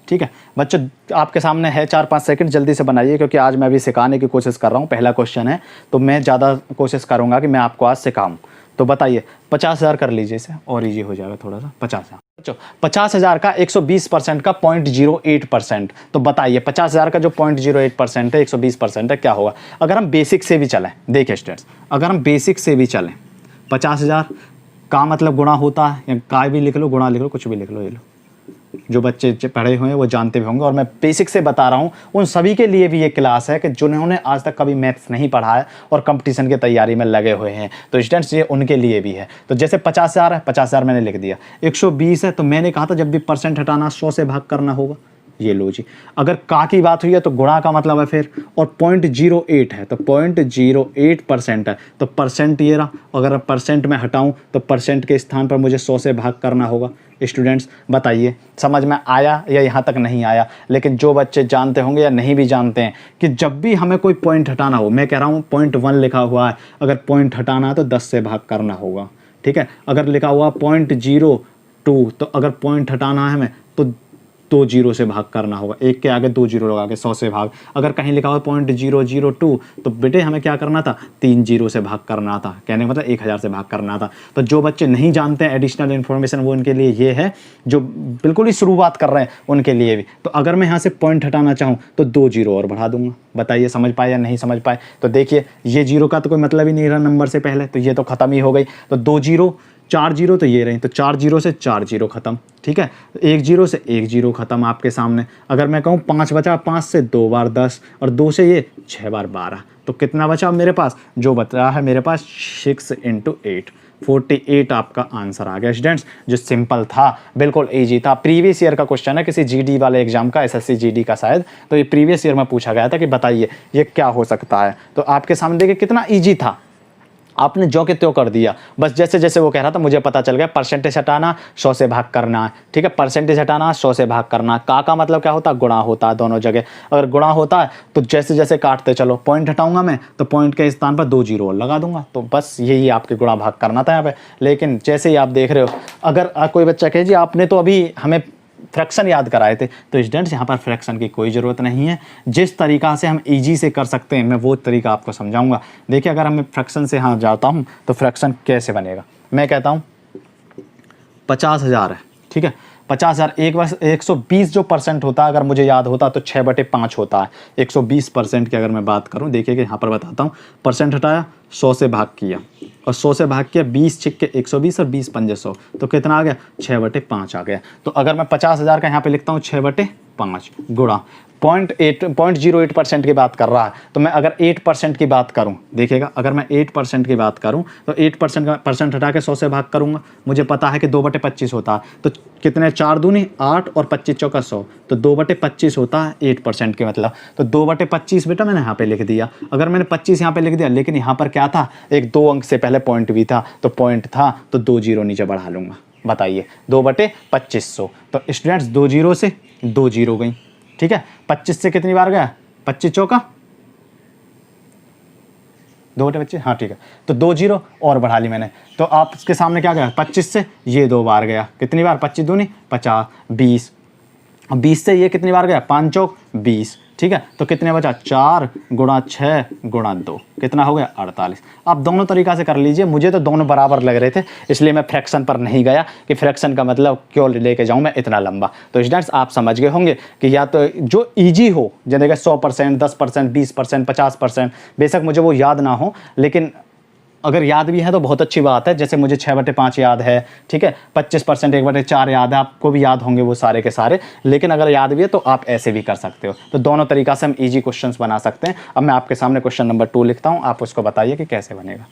ठीक है बच्चों, आपके सामने है 4-5 सेकंड, जल्दी से बनाइए क्योंकि आज मैं अभी सिखाने की कोशिश कर रहा हूँ। पहला क्वेश्चन है तो मैं ज़्यादा कोशिश करूँगा कि मैं आपको आज सिखाऊँ। तो बताइए 50,000 कर लीजिए, इसे और इजी हो जाएगा थोड़ा सा। 50,000 बच्चों, 50,000 का 120% का 0.08%। तो बताइए 50,000 का जो 0.08% है, 120% है, क्या होगा। अगर हम बेसिक से भी चलें, देखिए स्टूडेंट्स, अगर हम बेसिक से भी चलें, 50,000 का मतलब गुणा होता है, या का भी लिख लो, गुणा लिख लो, कुछ भी लिख लो, ये लो। जो बच्चे पढ़े हुए हैं वो जानते भी होंगे, और मैं बेसिक से बता रहा हूँ उन सभी के लिए भी ये क्लास है कि जिन्होंने आज तक कभी मैथ्स नहीं पढ़ा है और कंपटीशन की तैयारी में लगे हुए हैं। तो स्टूडेंट्स ये उनके लिए भी है। तो जैसे 50,000 है, 50,000 मैंने लिख दिया। 120 है तो मैंने कहा था जब भी परसेंट हटाना 100 से भाग करना होगा, ये लो जी। अगर का की बात हुई है तो गुणा का मतलब है फिर, और 0.08 है तो 0.08% है तो परसेंट ये रहा। अगर परसेंट में हटाऊं तो परसेंट के स्थान पर मुझे 100 से भाग करना होगा। स्टूडेंट्स बताइए समझ में आया या यहाँ तक नहीं आया। लेकिन जो बच्चे जानते होंगे या नहीं भी जानते हैं कि जब भी हमें कोई पॉइंट हटाना हो, मैं कह रहा हूँ 0.1 लिखा हुआ है, अगर पॉइंट हटाना है तो 10 से भाग करना होगा। ठीक है, अगर लिखा हुआ 0.02 तो अगर पॉइंट हटाना है हमें तो 2 जीरो से भाग करना होगा। एक के आगे 2 जीरो लगा के 100 से भाग। अगर कहीं लिखा हुआ 0.002 तो बेटे हमें क्या करना था, 3 जीरो से भाग करना था। कहने का मतलब 1000 से भाग करना था। तो जो बच्चे नहीं जानते हैं एडिशनल इन्फॉर्मेशन, वो उनके लिए ये है, जो बिल्कुल ही शुरुआत कर रहे हैं उनके लिए भी। तो अगर मैं यहाँ से पॉइंट हटाना चाहूँ तो 2 जीरो और बढ़ा दूंगा। बताइए समझ पाए या नहीं समझ पाए। तो देखिए ये जीरो का तो कोई मतलब ही नहीं रहा नंबर से पहले, तो ये तो ख़त्म ही हो गई। तो 2 जीरो, 4 जीरो तो ये रही, तो 4 जीरो से 4 जीरो खत्म। ठीक है, 1 जीरो से 1 जीरो खत्म आपके सामने। अगर मैं कहूँ 5 बचा, 5 से 2 बार 10 और 2 से ये 6 बार 12, तो कितना बचा मेरे पास, जो बच रहा है मेरे पास 6 × 8, 48 आपका आंसर आ गया स्टूडेंट्स। जो सिंपल था, बिल्कुल इजी था। प्रीवियस ईयर का क्वेश्चन है, किसी जीडी वाले एग्जाम का, एसएससी जीडी का शायद। तो ये प्रीवियस ईयर में पूछा गया था कि बताइए ये क्या हो सकता है। तो आपके सामने देखिए कितना ईजी था। आपने जो के त्यों कर दिया, बस जैसे जैसे वो कह रहा था मुझे पता चल गया। परसेंटेज हटाना 100 से भाग करना है, ठीक है, परसेंटेज हटाना 100 से भाग करना। का मतलब क्या होता है, गुणा होता है दोनों जगह। अगर गुणा होता है तो जैसे जैसे काटते चलो, पॉइंट हटाऊंगा मैं तो पॉइंट के स्थान पर 2 जीरो और लगा दूंगा। तो बस यही आपके गुणा भाग करना था यहाँ पे। लेकिन जैसे ही आप देख रहे हो, अगर कोई बच्चा कहे जी आपने तो अभी हमें फ्रैक्शन याद कराए थे, तो स्टूडेंट्स यहाँ पर फ्रैक्शन की कोई ज़रूरत नहीं है। जिस तरीका से हम इजी से कर सकते हैं मैं वो तरीका आपको समझाऊंगा। देखिए अगर हमें फ्रैक्शन से यहाँ जाता हूँ तो फ्रैक्शन कैसे बनेगा। मैं कहता हूँ 50,000 है, ठीक है, 50,000 120 जो परसेंट होता है अगर मुझे याद होता तो 6/5 होता है। 120% की अगर मैं बात करूँ, देखिए कि यहाँ पर बताता हूँ, परसेंट हटाया 100 से भाग किया और 100 से भाग किया 20 छिक्के 120 और 20 पंजे 100, तो कितना आ गया 6/5 आ गया। तो अगर मैं 50,000 का यहाँ पे लिखता हूँ 6/5 गुणा 0.08% की बात कर रहा है, तो मैं अगर 8% की बात करूं, देखिएगा अगर मैं 8% की बात करूं तो 8% का परसेंट हटा के 100 से भाग करूंगा। मुझे पता है कि 2/25 होता है, तो कितने 4 दूनी 8 और 25 चौका 100, तो 2/25 होता है 8% के मतलब। तो 2/25 बेटा मैंने यहाँ पे लिख दिया। अगर मैंने 25 यहाँ पे लिख दिया, लेकिन यहाँ पर क्या था, एक 2 अंक से पहले पॉइंट भी था, तो पॉइंट था तो 2 जीरो नीचे बढ़ा लूंगा। बताइए 2/2500, तो स्टूडेंट्स 2 जीरो से 2 जीरो गई, ठीक है। 25 से कितनी बार गया, 25 चौका 2/25, हाँ ठीक है, तो 2 जीरो और बढ़ा ली मैंने। तो आपके सामने क्या गया, 25 से ये 2 बार गया, कितनी बार, 25 दूनी 50, 20, 20 से ये कितनी बार गया, 5 चौक 20, ठीक है। तो कितने बचा, 4 गुणा 6 गुणा 2, कितना हो गया 48। आप दोनों तरीका से कर लीजिए, मुझे तो दोनों बराबर लग रहे थे, इसलिए मैं फ्रैक्शन पर नहीं गया कि फ्रैक्शन का मतलब क्यों लेके जाऊं मैं इतना लंबा। तो स्टूडेंट्स आप समझ गए होंगे कि या तो जो ईजी हो, जैसे 100%, 10%, 20%, 50%, बेशक मुझे वो याद ना हो, लेकिन अगर याद भी है तो बहुत अच्छी बात है। जैसे मुझे 6/5 याद है, ठीक है, 25% 1/4 याद है, आपको भी याद होंगे वो सारे के सारे। लेकिन अगर याद भी है तो आप ऐसे भी कर सकते हो। तो दोनों तरीका से हम इजी क्वेश्चंस बना सकते हैं। अब मैं आपके सामने क्वेश्चन नंबर 2 लिखता हूं, आप उसको बताइए कि कैसे बनेगा।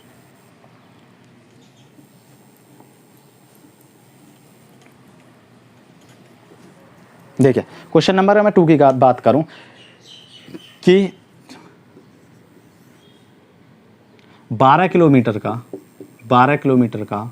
देखिए क्वेश्चन नंबर मैं 2 की बात करूं कि 12 किलोमीटर का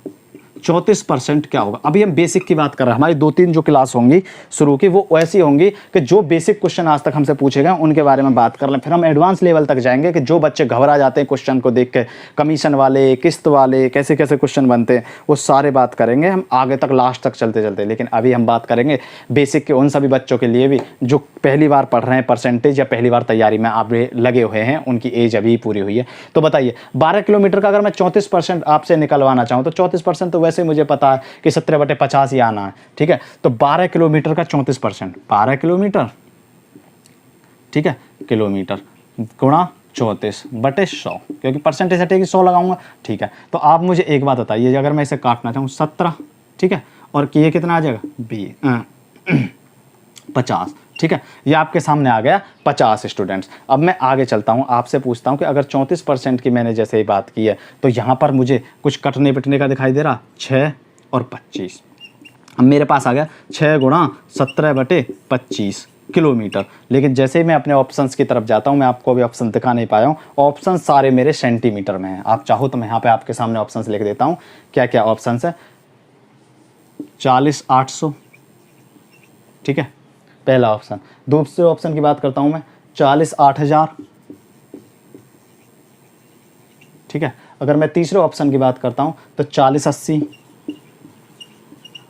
34% क्या होगा। अभी हम बेसिक की बात कर रहे हैं, हमारी 2-3 जो क्लास होंगी शुरू की वो ऐसी होंगी कि जो बेसिक क्वेश्चन आज तक हमसे पूछे गए उनके बारे में बात कर लें, फिर हम एडवांस लेवल तक जाएंगे कि जो बच्चे घबरा जाते हैं क्वेश्चन को देख के, कमीशन वाले, किस्त वाले, कैसे कैसे क्वेश्चन बनते हैं, वो सारे बात करेंगे हम आगे तक, लास्ट तक चलते चलते। लेकिन अभी हम बात करेंगे बेसिक के उन सभी बच्चों के लिए भी जो पहली बार पढ़ रहे हैं परसेंटेज या पहली बार तैयारी में आप लगे हुए हैं, उनकी एज अभी पूरी हुई है। तो बताइए 12 किलोमीटर का अगर मैं 34% आपसे निकलवाना चाहूँ तो 34% तो वैसे मुझे पता है कि 17/50 ही आना है, ठीक है। तो 12 किलोमीटर का 34%, 12 किलोमीटर, ठीक है, किलोमीटर गुणा 34/100, क्योंकि परसेंटेज हटेगी 100 लगाऊंगा, ठीक है। तो आप मुझे एक बात बताइए, अगर मैं इसे काटना चाहूँ 17, ठीक है, और ये कितना आ जाएगा 50, ठीक है, ये आपके सामने आ गया 50 स्टूडेंट्स। अब मैं आगे चलता हूँ, आपसे पूछता हूँ कि अगर 34% की मैंने जैसे ही बात की है तो यहाँ पर मुझे कुछ कटने पिटने का दिखाई दे रहा, 6 और 25। अब मेरे पास आ गया 6 गुणा 17/25 किलोमीटर। लेकिन जैसे ही मैं अपने ऑप्शंस की तरफ जाता हूँ, मैं आपको अभी ऑप्शन दिखा नहीं पाया हूँ, ऑप्शन सारे मेरे सेंटीमीटर में हैं। आप चाहो तो मैं यहाँ पे आपके सामने ऑप्शंस लिख देता हूँ, क्या क्या ऑप्शंस है। 40,800, ठीक है, पहला ऑप्शन। दूसरे ऑप्शन की बात करता हूं मैं, 40,8,000, ठीक है। अगर मैं तीसरे ऑप्शन की बात करता हूं तो 40,80,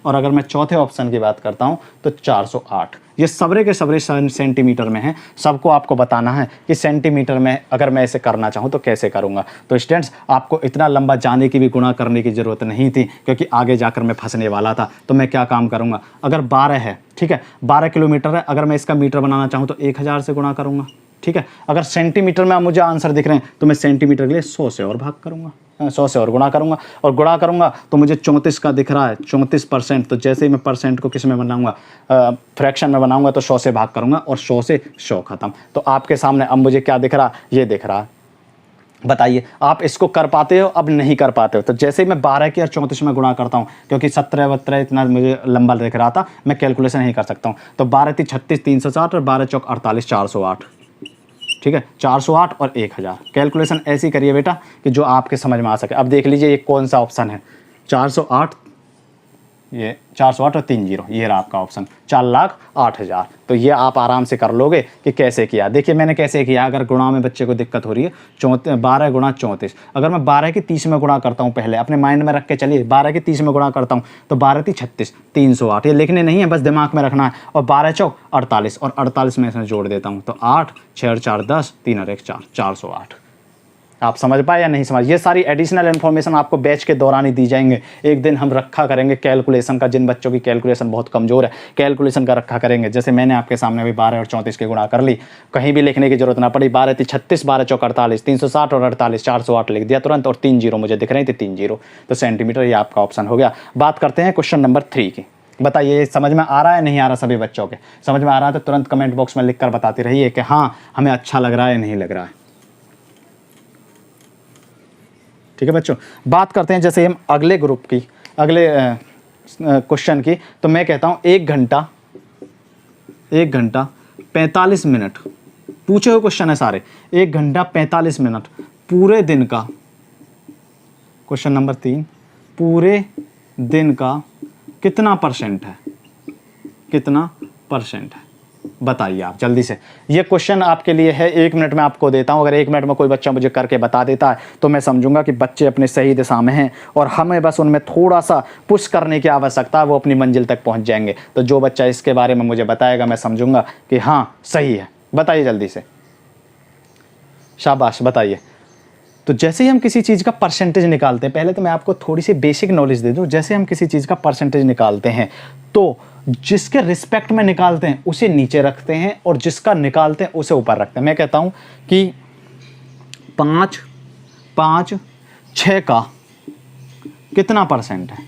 और अगर मैं चौथे ऑप्शन की बात करता हूं तो 408। ये सबरे के सबरे सेंटीमीटर में हैं। सबको आपको बताना है कि सेंटीमीटर में अगर मैं इसे करना चाहूँ तो कैसे करूँगा। तो स्टूडेंट्स आपको इतना लंबा जाने की भी गुणा करने की ज़रूरत नहीं थी, क्योंकि आगे जाकर मैं फंसने वाला था। तो मैं क्या काम करूँगा, अगर 12 है, ठीक है, 12 किलोमीटर है, अगर मैं इसका मीटर बनाना चाहूँ तो 1000 से गुणा करूँगा, ठीक है। अगर सेंटीमीटर में मुझे आंसर दिख रहे हैं तो मैं सेंटीमीटर के लिए 100 से और भाग करूँगा, 100 से और गुणा करूँगा, और गुणा करूँगा तो मुझे 34 का दिख रहा है, 34%। तो जैसे ही मैं परसेंट को किस में बनाऊँगा, फ्रैक्शन में बनाऊँगा, तो 100 से भाग करूँगा और 100 से 100 खत्म। तो आपके सामने अब मुझे क्या दिख रहा, ये दिख रहा। बताइए आप इसको कर पाते हो, अब नहीं कर पाते हो। तो जैसे ही मैं 12 की और 34 में गुणा करता हूँ, क्योंकि 17 इतना मुझे लंबा दिख रहा था, मैं कैलकुलेशन नहीं कर सकता हूँ। तो 12 × 36 360 और 12 × 4 48 408, ठीक है, 408 और 1000। कैलकुलेशन ऐसी करिए बेटा कि जो आपके समझ में आ सके। अब देख लीजिए ये कौन सा ऑप्शन है, 408, ये 408 और 30, ये रहा आपका ऑप्शन 4,08,000। तो ये आप आराम से कर लोगे कि कैसे किया। देखिए मैंने कैसे किया, अगर गुणा में बच्चे को दिक्कत हो रही है, 12 गुणा 34, अगर मैं 12 की 30 में गुणा करता हूँ, पहले अपने माइंड में रख के चलिए, 12 की 30 में गुणा करता हूँ तो 12 × 36, 308। ये लिखने नहीं है, बस दिमाग में रखना है। और 12 चौक 48, और 48 में इसमें जोड़ देता हूँ तो 8, 6 और 4 10, 3 और 1 4, 408। आप समझ पाए या नहीं समझ? ये सारी एडिशनल इन्फॉर्मेशन आपको बैच के दौरान ही दी जाएंगे। एक दिन हम रखा करेंगे कैलकुलेशन का, जिन बच्चों की कैलकुलेशन बहुत कमज़ोर है, कैलकुलेशन का रखा करेंगे। जैसे मैंने आपके सामने भी 12 और 34 की गुणा कर ली, कहीं भी लिखने की जरूरत ना पड़ी। 12 × 36, 12 चौक 48, 360 और 48, 408 लिख दिया तुरंत, और 3 0 मुझे दिख रहे थे, 3 0 तो सेंटीमीटर, ये आपका ऑप्शन हो गया। बात करते हैं क्वेश्चन नंबर 3 की। बताइए समझ में आ रहा है नहीं आ रहा? सभी बच्चों के समझ में आ रहा है तो तुरंत कमेंट बॉक्स में लिख कर बताते रहिए कि हाँ हमें अच्छा लग रहा है या नहीं लग रहा है। ठीक है बच्चों, बात करते हैं जैसे हम अगले ग्रुप की, अगले क्वेश्चन की। तो मैं कहता हूँ 1 घंटा 45 मिनट, पूछे हुए क्वेश्चन है सारे। 1 घंटा 45 मिनट पूरे दिन का, क्वेश्चन नंबर 3, पूरे दिन का कितना परसेंट है, कितना परसेंट है? बताइए आप जल्दी से। ये क्वेश्चन आपके लिए है, 1 मिनट में आपको देता हूं। अगर 1 मिनट में कोई बच्चा मुझे करके बता देता है तो मैं समझूंगा कि बच्चे अपने सही दिशा में हैं, और हमें बस उनमें थोड़ा सा पुश करने की आवश्यकता है, वो अपनी मंजिल तक पहुंच जाएंगे। तो जो बच्चा इसके बारे में मुझे बताएगा मैं समझूंगा कि हाँ सही है। बताइए जल्दी से, शाबाश बताइए। तो जैसे ही हम किसी चीज़ का परसेंटेज निकालते हैं, पहले तो मैं आपको थोड़ी सी बेसिक नॉलेज दे दूं। जैसे हम किसी चीज़ का परसेंटेज निकालते हैं तो जिसके रिस्पेक्ट में निकालते हैं उसे नीचे रखते हैं, और जिसका निकालते हैं उसे ऊपर रखते हैं। मैं कहता हूं कि 5, 5, 6 का कितना परसेंट है,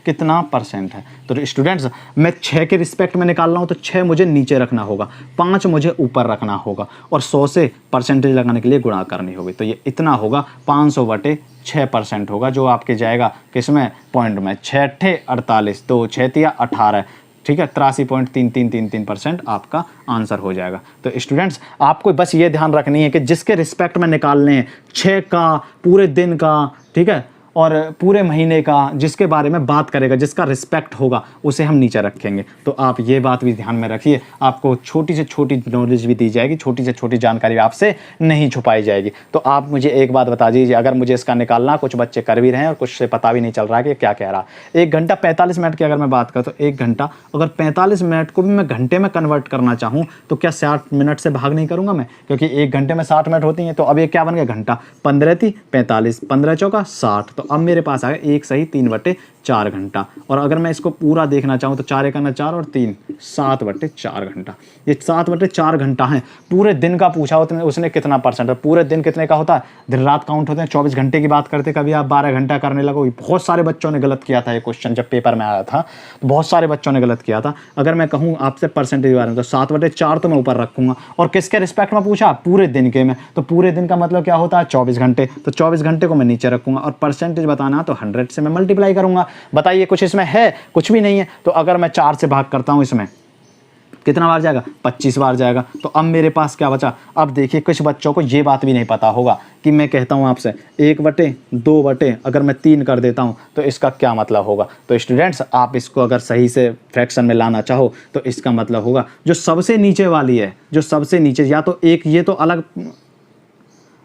कितना परसेंट है? तो स्टूडेंट्स मैं 6 के रिस्पेक्ट में निकाल रहा हूं तो 6 मुझे नीचे रखना होगा, 5 मुझे ऊपर रखना होगा, और 100 से परसेंटेज लगाने के लिए गुणा करनी होगी। तो ये इतना होगा, 500/6% होगा, जो आपके जाएगा किसमें, पॉइंट में। 6 × 48, तो 6 × 18, ठीक है, 83.3333% आपका आंसर हो जाएगा। तो स्टूडेंट्स आपको बस ये ध्यान रखनी है कि जिसके रिस्पेक्ट में निकालने हैं, 6 का, पूरे दिन का, ठीक है, और पूरे महीने का, जिसके बारे में बात करेगा, जिसका रिस्पेक्ट होगा, उसे हम नीचे रखेंगे। तो आप ये बात भी ध्यान में रखिए, आपको छोटी से छोटी नॉलेज भी दी जाएगी, छोटी से छोटी जानकारी आपसे नहीं छुपाई जाएगी। तो आप मुझे एक बात बता दीजिए, अगर मुझे इसका निकालना, कुछ बच्चे कर भी रहे हैं और कुछ से पता भी नहीं चल रहा है कि क्या कह रहा है। 1 घंटा 45 मिनट की अगर मैं बात करूँ तो 1 घंटा, अगर 45 मिनट को भी मैं घंटे में कन्वर्ट करना चाहूँ तो क्या 60 मिनट से भाग नहीं करूँगा मैं, क्योंकि 1 घंटे में 60 मिनट होती हैं। तो अब ये क्या बन गया, घंटा, 15 × 45, 15 चौका 60। तो अब मेरे पास आ गया 1 सही 3/4 घंटा। और अगर मैं इसको पूरा देखना चाहूँ तो 4 × 1 = 4 और 3 7/4 घंटा। ये 7/4 घंटा है। पूरे दिन का पूछा होता उसने कितना परसेंट है। पूरे दिन कितने का होता है, दिन रात काउंट होते हैं, 24 घंटे की बात करते, कभी आप 12 घंटा करने लगोगे। बहुत सारे बच्चों ने गलत किया था ये क्वेश्चन, जब पेपर में आया था तो बहुत सारे बच्चों ने गलत किया था। अगर मैं कहूँ आपसे परसेंटेज के बारे में तो 7/4 तो मैं ऊपर रखूँगा। और किसके रिस्पेक्ट में पूछा, पूरे दिन के में, तो पूरे दिन का मतलब क्या होता है, 24 घंटे। तो 24 घंटे को मैं नीचे रखूँगा, और परसेंटेज बताना तो 100 से मैं मल्टीप्लाई करूँगा। बताइए कुछ इसमें है, कुछ भी नहीं है। तो अगर मैं 4 से भाग करता हूँ, इसमें कितना बार जाएगा, 25 बार जाएगा। तो अब मेरे पास क्या बचा। अब देखिए कुछ बच्चों को ये बात भी नहीं पता होगा कि मैं कहता हूँ आपसे 1/2 अगर मैं 3 कर देता हूँ तो इसका क्या मतलब होगा। तो स्टूडेंट्स आप इसको अगर सही से फ्रैक्शन में लाना चाहो तो इसका मतलब होगा जो सबसे नीचे वाली है, जो सबसे नीचे, या तो एक, ये तो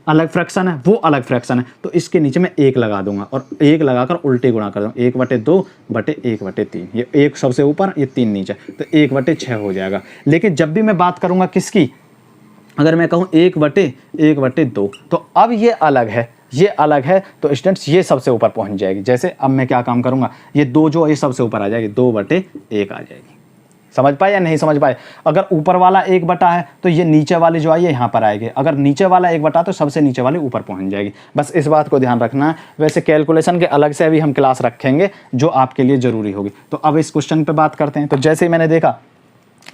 अलग फ्रैक्शन है, वो अलग फ्रैक्शन है, तो इसके नीचे मैं 1 लगा दूंगा, और 1 लगाकर उल्टे गुणा कर दूंगा। 1/2/1/3, ये 1 सबसे ऊपर, ये 3 नीचे, तो 1/6 हो जाएगा। लेकिन जब भी मैं बात करूंगा किसकी, अगर मैं कहूँ 1/1/2, तो अब ये अलग है, ये अलग है। तो स्टूडेंट्स ये सबसे ऊपर पहुंच जाएगी। जैसे अब मैं क्या काम करूंगा, ये 2 जो ये सबसे ऊपर आ जाएगी, 2/1 आ जाएगी। समझ पाए या नहीं समझ पाए। अगर ऊपर वाला 1/, है तो ये नीचे वाली जो आई है यहाँ पर आएगी। अगर नीचे वाला 1/, तो सबसे नीचे वाली ऊपर पहुँच जाएगी। बस इस बात को ध्यान रखना है। वैसे कैलकुलेशन के अलग से अभी हम क्लास रखेंगे जो आपके लिए ज़रूरी होगी। तो अब इस क्वेश्चन पे बात करते हैं। तो जैसे ही मैंने देखा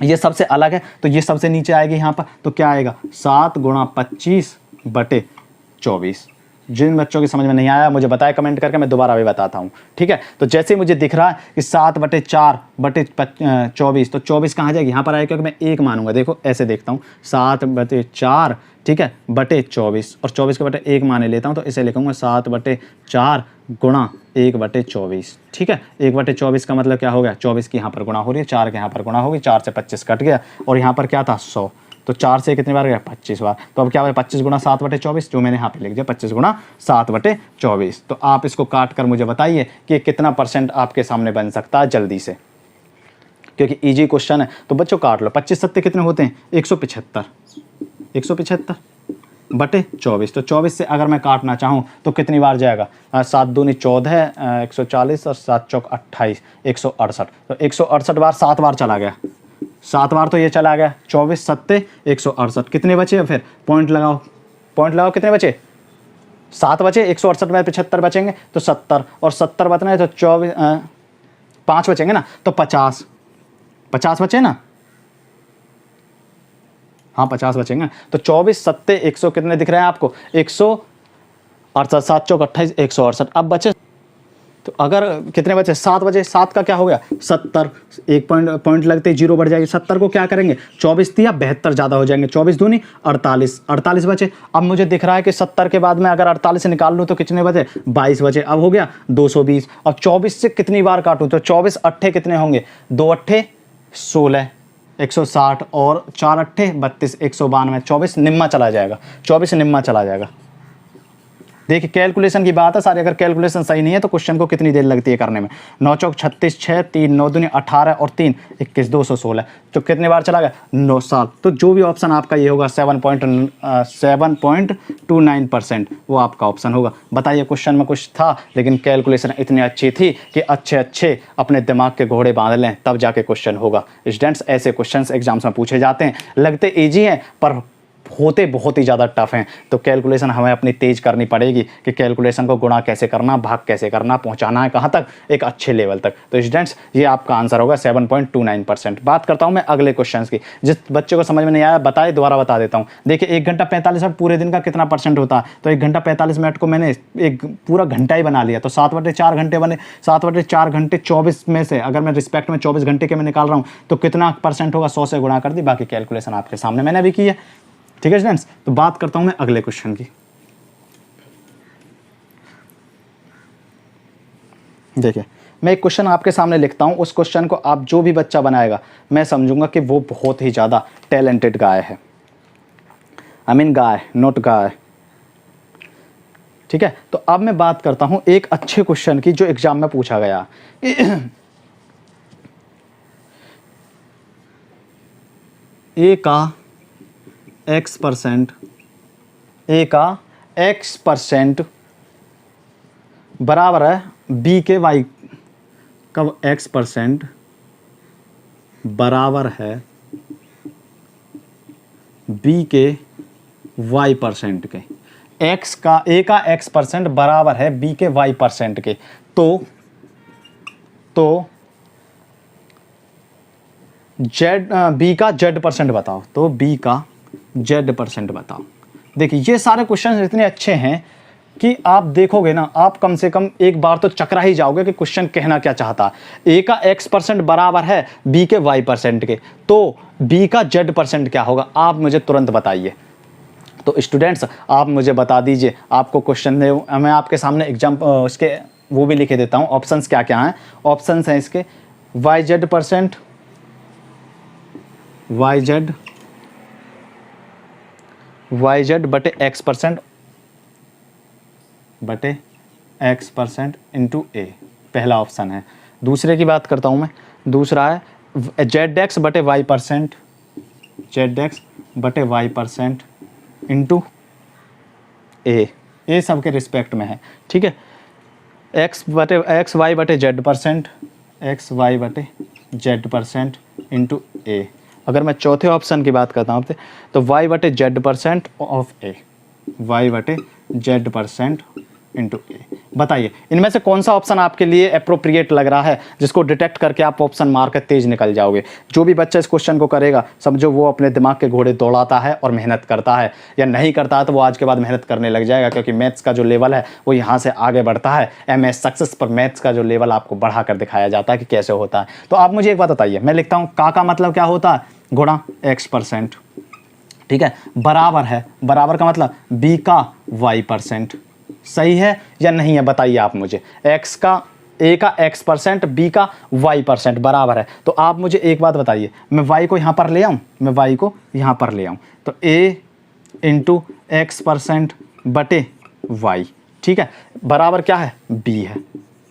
ये सबसे अलग है, तो ये सबसे नीचे आएगी यहाँ पर, तो क्या आएगा, 7 × 25/24। जिन बच्चों की समझ में नहीं आया मुझे बताए कमेंट करके, मैं दोबारा भी बताता हूँ, ठीक है। तो जैसे मुझे दिख रहा है कि 7/4/24, तो 24 कहाँ जाएगी, यहाँ पर आएगा, क्योंकि मैं 1 मानूंगा। देखो ऐसे देखता हूँ, 7/4, ठीक है, बटे 24, और 24 के बटे 1 माने लेता हूँ, तो इसे लिखूंगा 7/4 गुणा 1/24, ठीक है। 1/24 का मतलब क्या हो गया, 24 की यहाँ पर गुणा हो रही है, 4 के यहाँ पर गुणा होगी, 4 से 25 कट गया, और यहाँ पर क्या था 100, तो 4 से कितनी बार गया 25 बार। तो अब क्या हुआ 25 गुणा 7/24, जो मैंने यहाँ पे लिख दिया 25 गुणा 7/24। तो आप इसको काट कर मुझे बताइए कि कितना % आपके सामने बन सकता है जल्दी से, क्योंकि इजी क्वेश्चन है। तो बच्चों काट लो, 25 सत्ते कितने होते हैं 175, 175 बटे 24। तो 24 से अगर मैं काटना चाहूँ तो कितनी बार जाएगा, 7 दूनी 14, 140 और 7 चौक 28, 168। तो 168 बार 7 बार चला गया, 7 बार तो ये चला गया, 24 सत्ते 168, कितने बचे, फिर पॉइंट लगाओ, पॉइंट लगाओ, कितने बचे 7 बचे, 168 में 75 बचेंगे तो 70, और 70 बचना है तो 24 5 बचेंगे ना, तो 50 बचे ना, हाँ 50 बचेंगे। तो 24 सत्ते 100 कितने दिख रहे हैं आपको, 168, 7 चौक 28, 168। अब बचे, तो अगर कितने बचे 7 बचे, 7 का क्या हो गया 70, एक पॉइंट लगते 0 बढ़ जाएगी, 70 को क्या करेंगे 24 दिया 72 ज़्यादा हो जाएंगे, 24 दूनी 48 बचे। अब मुझे दिख रहा है कि 70 के बाद मैं अगर 48 से निकाल लूँ तो कितने बचे 22 बचे, अब हो गया 220। अब 24 से कितनी बार काटूँ, तो 24 अट्ठे कितने होंगे, 2 अट्ठे 16, 160, और 4 अट्ठे 32, 192, 24 निम्मा चला जाएगा, 24 निम्मा चला जाएगा। देखिए कैलकुलेशन की बात है सारी, अगर कैलकुलेशन सही नहीं है तो क्वेश्चन को कितनी देर लगती है करने में, 9 चौक 36, 6 3 9 दूनी 18 और 3 21, 216, तो कितने बार चला गया 9 साल। तो जो भी ऑप्शन आपका ये होगा 7.29% वो आपका ऑप्शन होगा। बताइए क्वेश्चन में कुछ था, लेकिन कैलकुलेशन इतनी अच्छी थी कि अच्छे अपने दिमाग के घोड़े बांध लें तब जाके क्वेश्चन होगा। स्टूडेंट्स ऐसे क्वेश्चन एग्जाम्स में पूछे जाते हैं, लगते ईजी हैं पर होते बहुत ही ज़्यादा टफ हैं। तो कैलकुलेशन हमें अपनी तेज करनी पड़ेगी कि कैलकुलेशन को गुणा कैसे करना, भाग कैसे करना, पहुंचाना है कहाँ तक, एक अच्छे लेवल तक। तो स्टूडेंट्स ये आपका आंसर होगा 7.29%। बात करता हूं मैं अगले क्वेश्चन की, जिस बच्चे को समझ में नहीं आया बताए, दोबारा बता देता हूं। देखिए 1 घंटा 45 मिनट पूरे दिन का कितना % होता है, तो 1 घंटा 45 मिनट को मैंने एक पूरा घंटा ही बना लिया, तो 7/4 घंटे बने, 7/4 घंटे 24 में से अगर मैं रिस्पेक्ट में 24 घंटे के मैं निकाल रहा हूँ तो कितना % होगा, 100 से गुणा कर दी। बाकी कैलकुलेशन आपके सामने मैंने भी की है, ठीक है स्टूडेंट्स। तो बात करता हूं मैं अगले क्वेश्चन की। देखिए मैं एक क्वेश्चन आपके सामने लिखता हूं, उस क्वेश्चन को आप जो भी बच्चा बनाएगा मैं समझूंगा कि वो बहुत ही ज़्यादा टैलेंटेड गाय है, आई मीन गाय नॉट गाय, ठीक है। तो अब मैं बात करता हूं एक अच्छे क्वेश्चन की जो एग्जाम में पूछा गया। ए का X% बराबर है B के Y, कब X% बराबर है B के Y% के, A का X% बराबर है B के Y% के, तो B का Z% बताओ, तो B का Z% बताओ। देखिए ये सारे क्वेश्चन इतने अच्छे हैं कि आप देखोगे ना, आप कम से कम एक बार तो चकरा ही जाओगे कि क्वेश्चन कहना क्या चाहता है। A का X% बराबर है B के Y% के, तो B का Z% क्या होगा, आप मुझे तुरंत बताइए। तो स्टूडेंट्स आप मुझे बता दीजिए, आपको क्वेश्चन मैं आपके सामने एग्जाम उसके वो भी लिखे देता हूँ, ऑप्शंस क्या क्या हैं। ऑप्शंस हैं इसके YZ% YZ बटे X% इंटू A, पहला ऑप्शन है। दूसरे की बात करता हूँ मैं, दूसरा है ZX बटे Y% इंटू A सबके रिस्पेक्ट में है, ठीक है। XY बटे Z% इंटू A। अगर मैं चौथे ऑप्शन की बात करता हूँ तो Y बटे Z% ऑफ A, Y बटे Z% इंटू A। बताइए इनमें से कौन सा ऑप्शन आपके लिए अप्रोप्रिएट लग रहा है, जिसको डिटेक्ट करके आप ऑप्शन मार कर तेज निकल जाओगे। जो भी बच्चा इस क्वेश्चन को करेगा समझो वो अपने दिमाग के घोड़े दौड़ाता है और मेहनत करता है, या नहीं करता है तो वो आज के बाद मेहनत करने लग जाएगा, क्योंकि मैथ्स का जो लेवल है वो यहाँ से आगे बढ़ता है। MS सक्सेस पर मैथ्स का जो लेवल आपको बढ़ा कर दिखाया जाता है कि कैसे होता है। तो आप मुझे एक बात बताइए, मैं लिखता हूँ का मतलब क्या होता है, गुणा x%, ठीक है, बराबर है, बराबर का मतलब b का y%, सही है या नहीं है बताइए आप मुझे। a का x%, b का y% बराबर है। तो आप मुझे एक बात बताइए, मैं y को यहाँ पर ले आऊँ, मैं y को यहाँ पर ले आऊँ, तो a इंटू x% बटे y, ठीक है, बराबर क्या है, b है,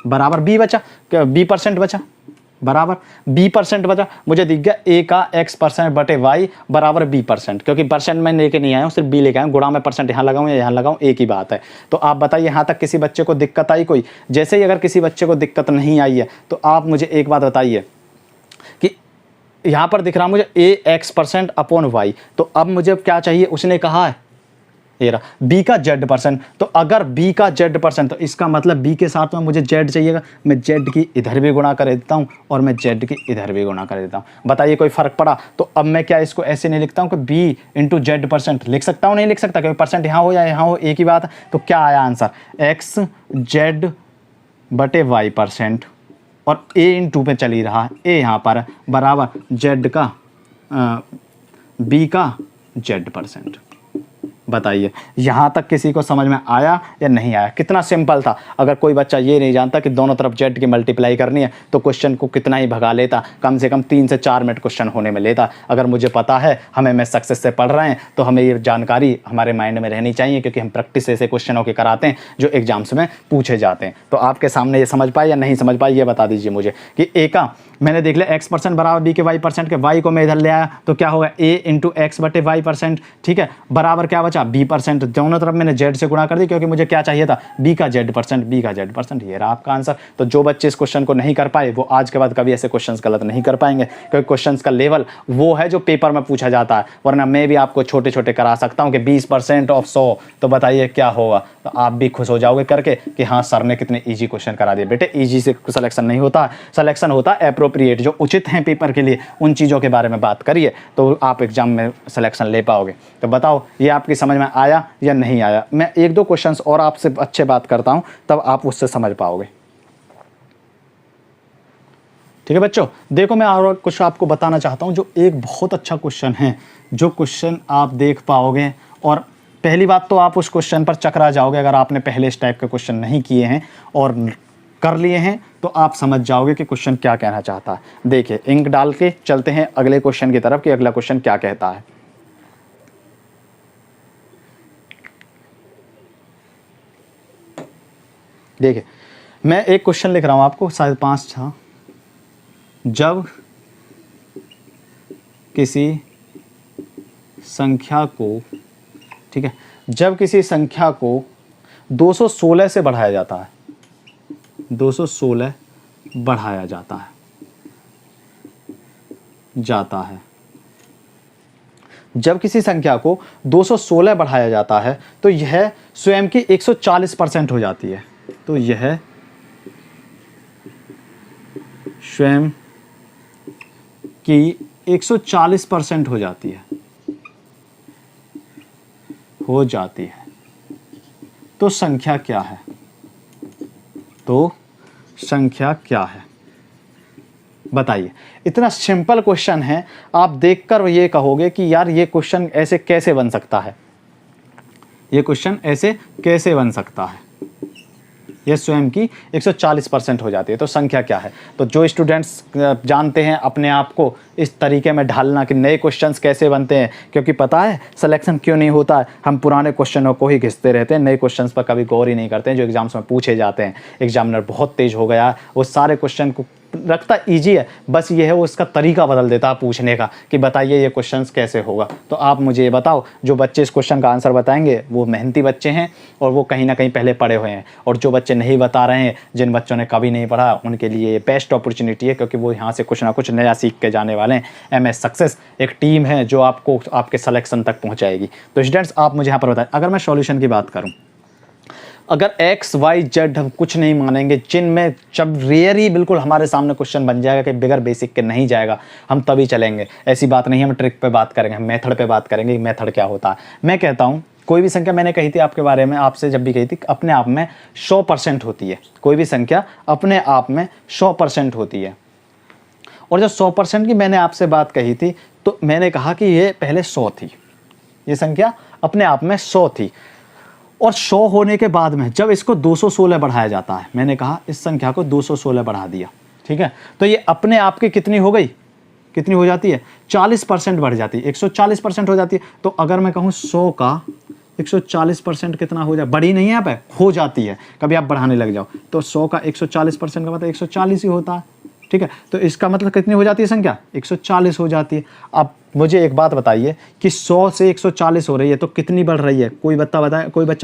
बराबर b बचा, b% बचा, बराबर b% बचा। मुझे दिख गया a का x% बटे y बराबर b%, क्योंकि परसेंट मैं लेके नहीं आया हूँ, सिर्फ b लेके आया हूँ। गुणा में परसेंट यहाँ लगाऊँ या यहाँ लगाऊँ एक ही बात है। तो आप बताइए यहाँ तक किसी बच्चे को दिक्कत आई कोई? जैसे ही अगर किसी बच्चे को दिक्कत नहीं आई है तो आप मुझे एक बात बताइए कि यहाँ पर दिख रहा मुझे a x% अपॉन y, तो अब मुझे क्या चाहिए, उसने कहा है ये रहा b का z%। तो अगर b का z%, तो इसका मतलब b के साथ में मुझे z चाहिएगा, मैं z की इधर भी गुणा कर देता हूँ और मैं z की इधर भी गुणा कर देता हूँ। बताइए कोई फ़र्क पड़ा? तो अब मैं क्या इसको ऐसे नहीं लिखता हूँ कि b इंटू z%, लिख सकता हूँ, नहीं लिख सकता, क्योंकि परसेंट यहाँ हो या यहाँ हो एक ही बात है। तो क्या आया आंसर, x z बटे y%, और a इंटू पे चल ही रहा है, a यहाँ पर बराबर z का b का z%। बताइए यहाँ तक किसी को समझ में आया या नहीं आया? कितना सिंपल था। अगर कोई बच्चा ये नहीं जानता कि दोनों तरफ z की मल्टीप्लाई करनी है तो क्वेश्चन को कितना ही भगा लेता, कम से कम 3 से 4 मिनट क्वेश्चन होने में लेता। अगर मुझे पता है हमें मैं सक्सेस से पढ़ रहे हैं तो हमें ये जानकारी हमारे माइंड में रहनी चाहिए, क्योंकि हम प्रैक्टिस ऐसे क्वेश्चनों की कराते हैं जो एग्जाम्स में पूछे जाते हैं। तो आपके सामने ये समझ पाए या नहीं समझ पाए ये बता दीजिए मुझे कि a का मैंने देख लिया x% बराबर b के y% के, y को मैं इधर ले आया तो क्या होगा a इंटू x बटे y%, ठीक है, बराबर क्या बचा b%। दोनों तरफ मैंने z से गुणा कर दी क्योंकि मुझे क्या चाहिए था, b का z%, ये रहा आपका आंसर। तो जो बच्चे इस क्वेश्चन को नहीं कर पाए वो आज के बाद कभी ऐसे क्वेश्चंस गलत नहीं कर पाएंगे, क्योंकि क्वेश्चंस का लेवल वो है जो पेपर में पूछा जाता है। वरना मैं भी आपको छोटे छोटे करा सकता हूँ कि 20% ऑफ 100, तो बताइए क्या होगा, तो आप भी खुश हो जाओगे करके कि हाँ सर ने कितने ईजी क्वेश्चन करा दिए। बेटे ईजी से सिलेक्शन नहीं होता, सिलेक्शन होता है अप्रोप्रिएट, जो उचित हैं पेपर के लिए, उन चीज़ों के बारे में बात करिए तो आप एग्जाम में सिलेक्शन ले पाओगे। तो बताओ ये आपकी समझ में आया या नहीं आया? मैं 1-2 क्वेश्चंस और आपसे अच्छे बात करता हूं तब आप उससे समझ पाओगे। ठीक है बच्चों, देखो मैं और कुछ आपको बताना चाहता हूं जो एक बहुत अच्छा क्वेश्चन है, जो क्वेश्चन आप देख पाओगे और पहली बात तो आप उस क्वेश्चन पर चकरा जाओगे। अगर आपने पहले इस टाइप के क्वेश्चन नहीं किए हैं और कर लिए हैं तो आप समझ जाओगे कि क्वेश्चन क्या कहना चाहता है। देखिए इंक डाल के चलते हैं अगले क्वेश्चन की तरफ कि अगला क्वेश्चन क्या कहता है। देखिए मैं एक क्वेश्चन लिख रहा हूं आपको, शायद 5 था। जब किसी संख्या को, ठीक है, जब किसी संख्या को 216 से बढ़ाया जाता है, 216 बढ़ाया जाता है, जब किसी संख्या को 216 बढ़ाया जाता है तो यह स्वयं की 140% हो जाती है। तो यह स्वयं की 140% हो जाती है, तो संख्या क्या है? तो संख्या क्या है बताइए। इतना सिंपल क्वेश्चन है, आप देखकर ये कहोगे कि यार ये क्वेश्चन ऐसे कैसे बन सकता है, ये क्वेश्चन ऐसे कैसे बन सकता है। ये स्वयं की 140% हो जाती है, तो संख्या क्या है? तो जो स्टूडेंट्स जानते हैं अपने आप को इस तरीके में ढालना कि नए क्वेश्चंस कैसे बनते हैं, क्योंकि पता है सिलेक्शन क्यों नहीं होता है, हम पुराने क्वेश्चनों को ही घिसते रहते हैं, नए क्वेश्चंस पर कभी गौर ही नहीं करते हैं जो एग्जाम्स में पूछे जाते हैं। एग्जामिनर बहुत तेज हो गया, वो सारे क्वेश्चन को रखता ईजी है, बस ये है वो इसका तरीका बदल देता है पूछने का कि बताइए ये क्वेश्चंस कैसे होगा। तो आप मुझे ये बताओ, जो बच्चे इस क्वेश्चन का आंसर बताएंगे वो मेहनती बच्चे हैं और वो कहीं ना कहीं पहले पढ़े हुए हैं, और जो बच्चे नहीं बता रहे हैं, जिन बच्चों ने कभी नहीं पढ़ा, उनके लिए बेस्ट अपॉर्चुनिटी है, क्योंकि वो यहाँ से कुछ ना कुछ नया सीख के जाने वाले हैं। MS सक्सेस एक टीम है जो आपको आपके सिलेक्शन तक पहुँचाएगी। तो स्टूडेंट्स आप मुझे यहाँ पर बताएं, अगर मैं सॉल्यूशन की बात करूँ, अगर एक्स वाई जेड हम कुछ नहीं मानेंगे, जिनमें जब रेयर ही बिल्कुल हमारे सामने क्वेश्चन बन जाएगा कि बिगर बेसिक के नहीं जाएगा, हम तभी चलेंगे। ऐसी बात नहीं, हम ट्रिक पे बात करेंगे, हम मेथड पे बात करेंगे, मेथड क्या होता है। मैं कहता हूँ कोई भी संख्या, मैंने कही थी आपके बारे में, आपसे जब भी कही थी, अपने आप में 100% होती है। कोई भी संख्या अपने आप में 100% होती है। और जब 100% की मैंने आपसे बात कही थी तो मैंने कहा कि ये पहले 100 थी, ये संख्या अपने आप में 100 थी। और 100 होने के बाद में जब इसको 216 बढ़ाया जाता है, मैंने कहा इस संख्या को 216 बढ़ा दिया, ठीक है, तो ये अपने आप की कितनी हो गई, कितनी हो जाती है, 40% बढ़ जाती है, 140% हो जाती है। तो अगर मैं कहूँ 100 का 140% कितना हो जाए, बड़ी नहीं है यहाँ पे, हो जाती है, कभी आप बढ़ाने लग जाओ तो 100 का 140% का मतलब 140 ही होता है, ठीक है। तो इसका मतलब कितनी हो जाती है संख्या, 140 हो जाती है। अब मुझे एक बात बताइए कि 100 से 140 हो रही है तो कितनी बढ़ रही है, कोई बच्चा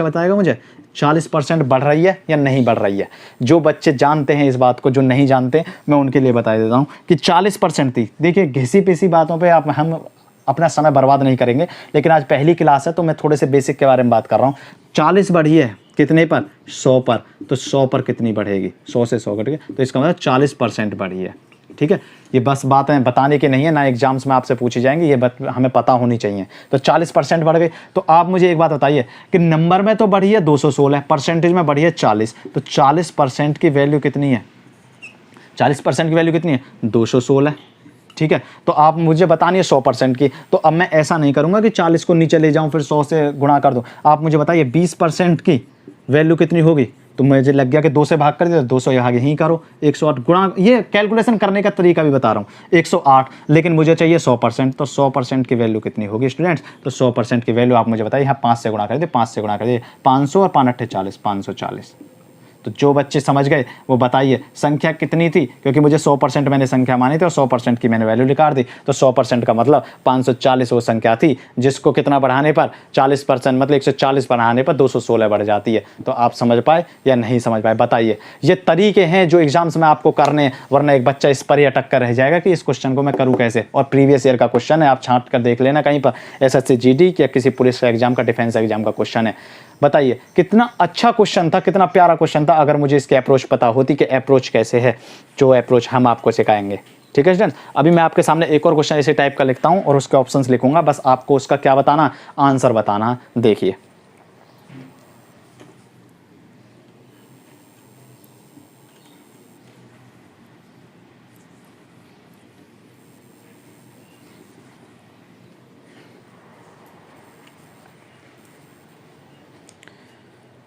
बताएगा मुझे, 40% बढ़ रही है या नहीं बढ़ रही है। जो बच्चे जानते हैं इस बात को, जो नहीं जानते मैं उनके लिए बता देता हूँ कि 40% थी। देखिए घिसी पिसी बातों पर हम अपना समय बर्बाद नहीं करेंगे, लेकिन आज पहली क्लास है तो मैं थोड़े से बेसिक के बारे में बात कर रहा हूँ। 40 बढ़ी है कितने पर, 100 पर, तो 100 पर कितनी बढ़ेगी, 100 से 100 घट गए, तो इसका मतलब 40% बढ़ी है, ठीक है। ये बस बातें बताने की नहीं है, ना एग्जाम्स में आपसे पूछी जाएंगी, ये हमें पता होनी चाहिए। तो 40% बढ़ गई। तो आप मुझे एक बात बताइए कि नंबर में तो बढ़ी है 216, परसेंटेज में बढ़ी है 40, तो 40% की वैल्यू कितनी है, 40% की वैल्यू कितनी है, 216, ठीक है। तो आप मुझे बतानी है 100% की। तो अब मैं ऐसा नहीं करूंगा कि 40 को नीचे ले जाऊं फिर 100 से गुणा कर दूं। आप मुझे बताइए 20% की वैल्यू कितनी होगी। तो मुझे लग गया कि 2 से भाग कर दिया, 200 यहाँ यहीं करो, 108 गुणा, ये कैलकुलेशन करने का तरीका भी बता रहा हूँ, 108, लेकिन मुझे चाहिए 100%। तो 100% की वैल्यू कितनी होगी स्टूडेंट्स, तो 100% की वैल्यू आप मुझे बताइए, यहाँ 5 से गुणा कर दिए, 5 से गुणा कर दिए, 500 और 5 8 40, 540। तो जो बच्चे समझ गए वो बताइए संख्या कितनी थी, क्योंकि मुझे 100% मैंने संख्या मानी थी और 100% की मैंने वैल्यू निकाल दी। तो 100% का मतलब 540 वो संख्या थी जिसको कितना बढ़ाने पर, 40%, मतलब 140 बढ़ाने पर 216 बढ़ जाती है। तो आप समझ पाए या नहीं समझ पाए बताइए। ये तरीके हैं जो एग्जाम्स में आपको करने, वरना एक बच्चा इस पर ही अटक कर रह जाएगा कि इस क्वेश्चन को मैं करूँ कैसे। और प्रीवियस ईयर का क्वेश्चन है, आप छांट कर देख लेना कहीं पर, SSC GD या किसी पुलिस एग्जाम का, डिफेंस एग्जाम का क्वेश्चन है। बताइए कितना अच्छा क्वेश्चन था, कितना प्यारा क्वेश्चन था, अगर मुझे इसकी अप्रोच पता होती कि अप्रोच कैसे है, जो अप्रोच हम आपको सिखाएंगे, ठीक है स्टूडेंट। अभी मैं आपके सामने एक और क्वेश्चन इसी टाइप का लिखता हूं और उसके ऑप्शंस लिखूंगा, बस आपको उसका क्या बताना, आंसर बताना। देखिए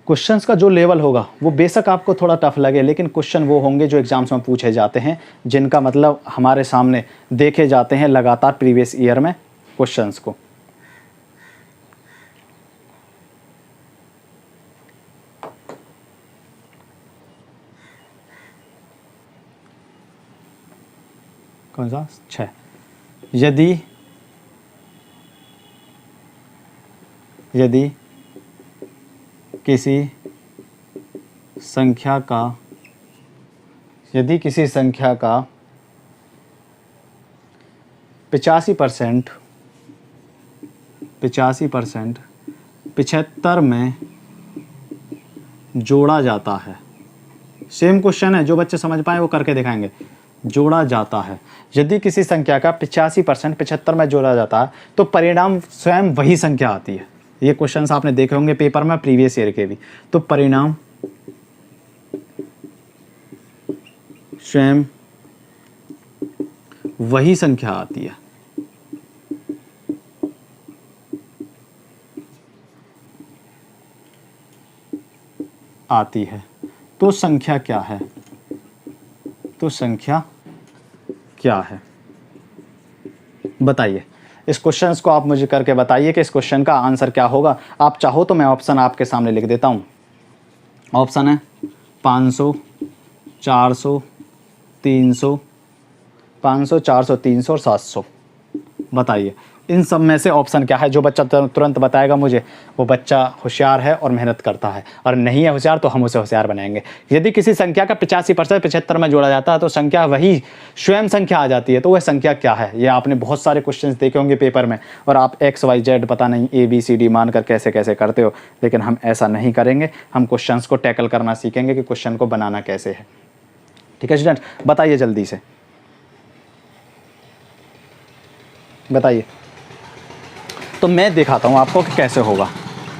क्वेश्चंस का जो लेवल होगा वो बेशक आपको थोड़ा टफ लगे, लेकिन क्वेश्चन वो होंगे जो एग्जाम्स में पूछे जाते हैं, जिनका मतलब हमारे सामने देखे जाते हैं लगातार प्रीवियस ईयर में क्वेश्चंस को। कौन सा 6, यदि किसी संख्या का 85% 75 में जोड़ा जाता है। सेम क्वेश्चन है, जो बच्चे समझ पाए वो करके दिखाएंगे। जोड़ा जाता है, यदि किसी संख्या का 85% 75 में जोड़ा जाता है तो परिणाम स्वयं वही संख्या आती है। ये क्वेश्चंस आपने देखे होंगे पेपर में, प्रीवियस ईयर के भी। तो परिणाम स्वयं वही संख्या आती है। तो संख्या क्या है, बताइए। इस क्वेश्चन को आप मुझे करके बताइए कि इस क्वेश्चन का आंसर क्या होगा। आप चाहो तो मैं ऑप्शन आपके सामने लिख देता हूं। ऑप्शन है 500, 400, 300, 500, 400, 300 और 700। बताइए इन सब में से ऑप्शन क्या है? जो बच्चा तुरंत बताएगा मुझे, वो बच्चा होशियार है और मेहनत करता है, और नहीं है होशियार तो हम उसे होशियार बनाएंगे। यदि किसी संख्या का 85% 75 में जोड़ा जाता है तो संख्या वही स्वयं संख्या आ जाती है, तो वह संख्या क्या है? ये आपने बहुत सारे क्वेश्चंस देखे होंगे पेपर में, और आप XYZ पता नहीं ABCD मानकर कैसे कैसे करते हो, लेकिन हम ऐसा नहीं करेंगे। हम क्वेश्चंस को टैकल करना सीखेंगे कि क्वेश्चन को बनाना कैसे है। ठीक है स्टूडेंट, बताइए जल्दी से, बताइए। तो मैं दिखाता हूँ आपको कि कैसे होगा,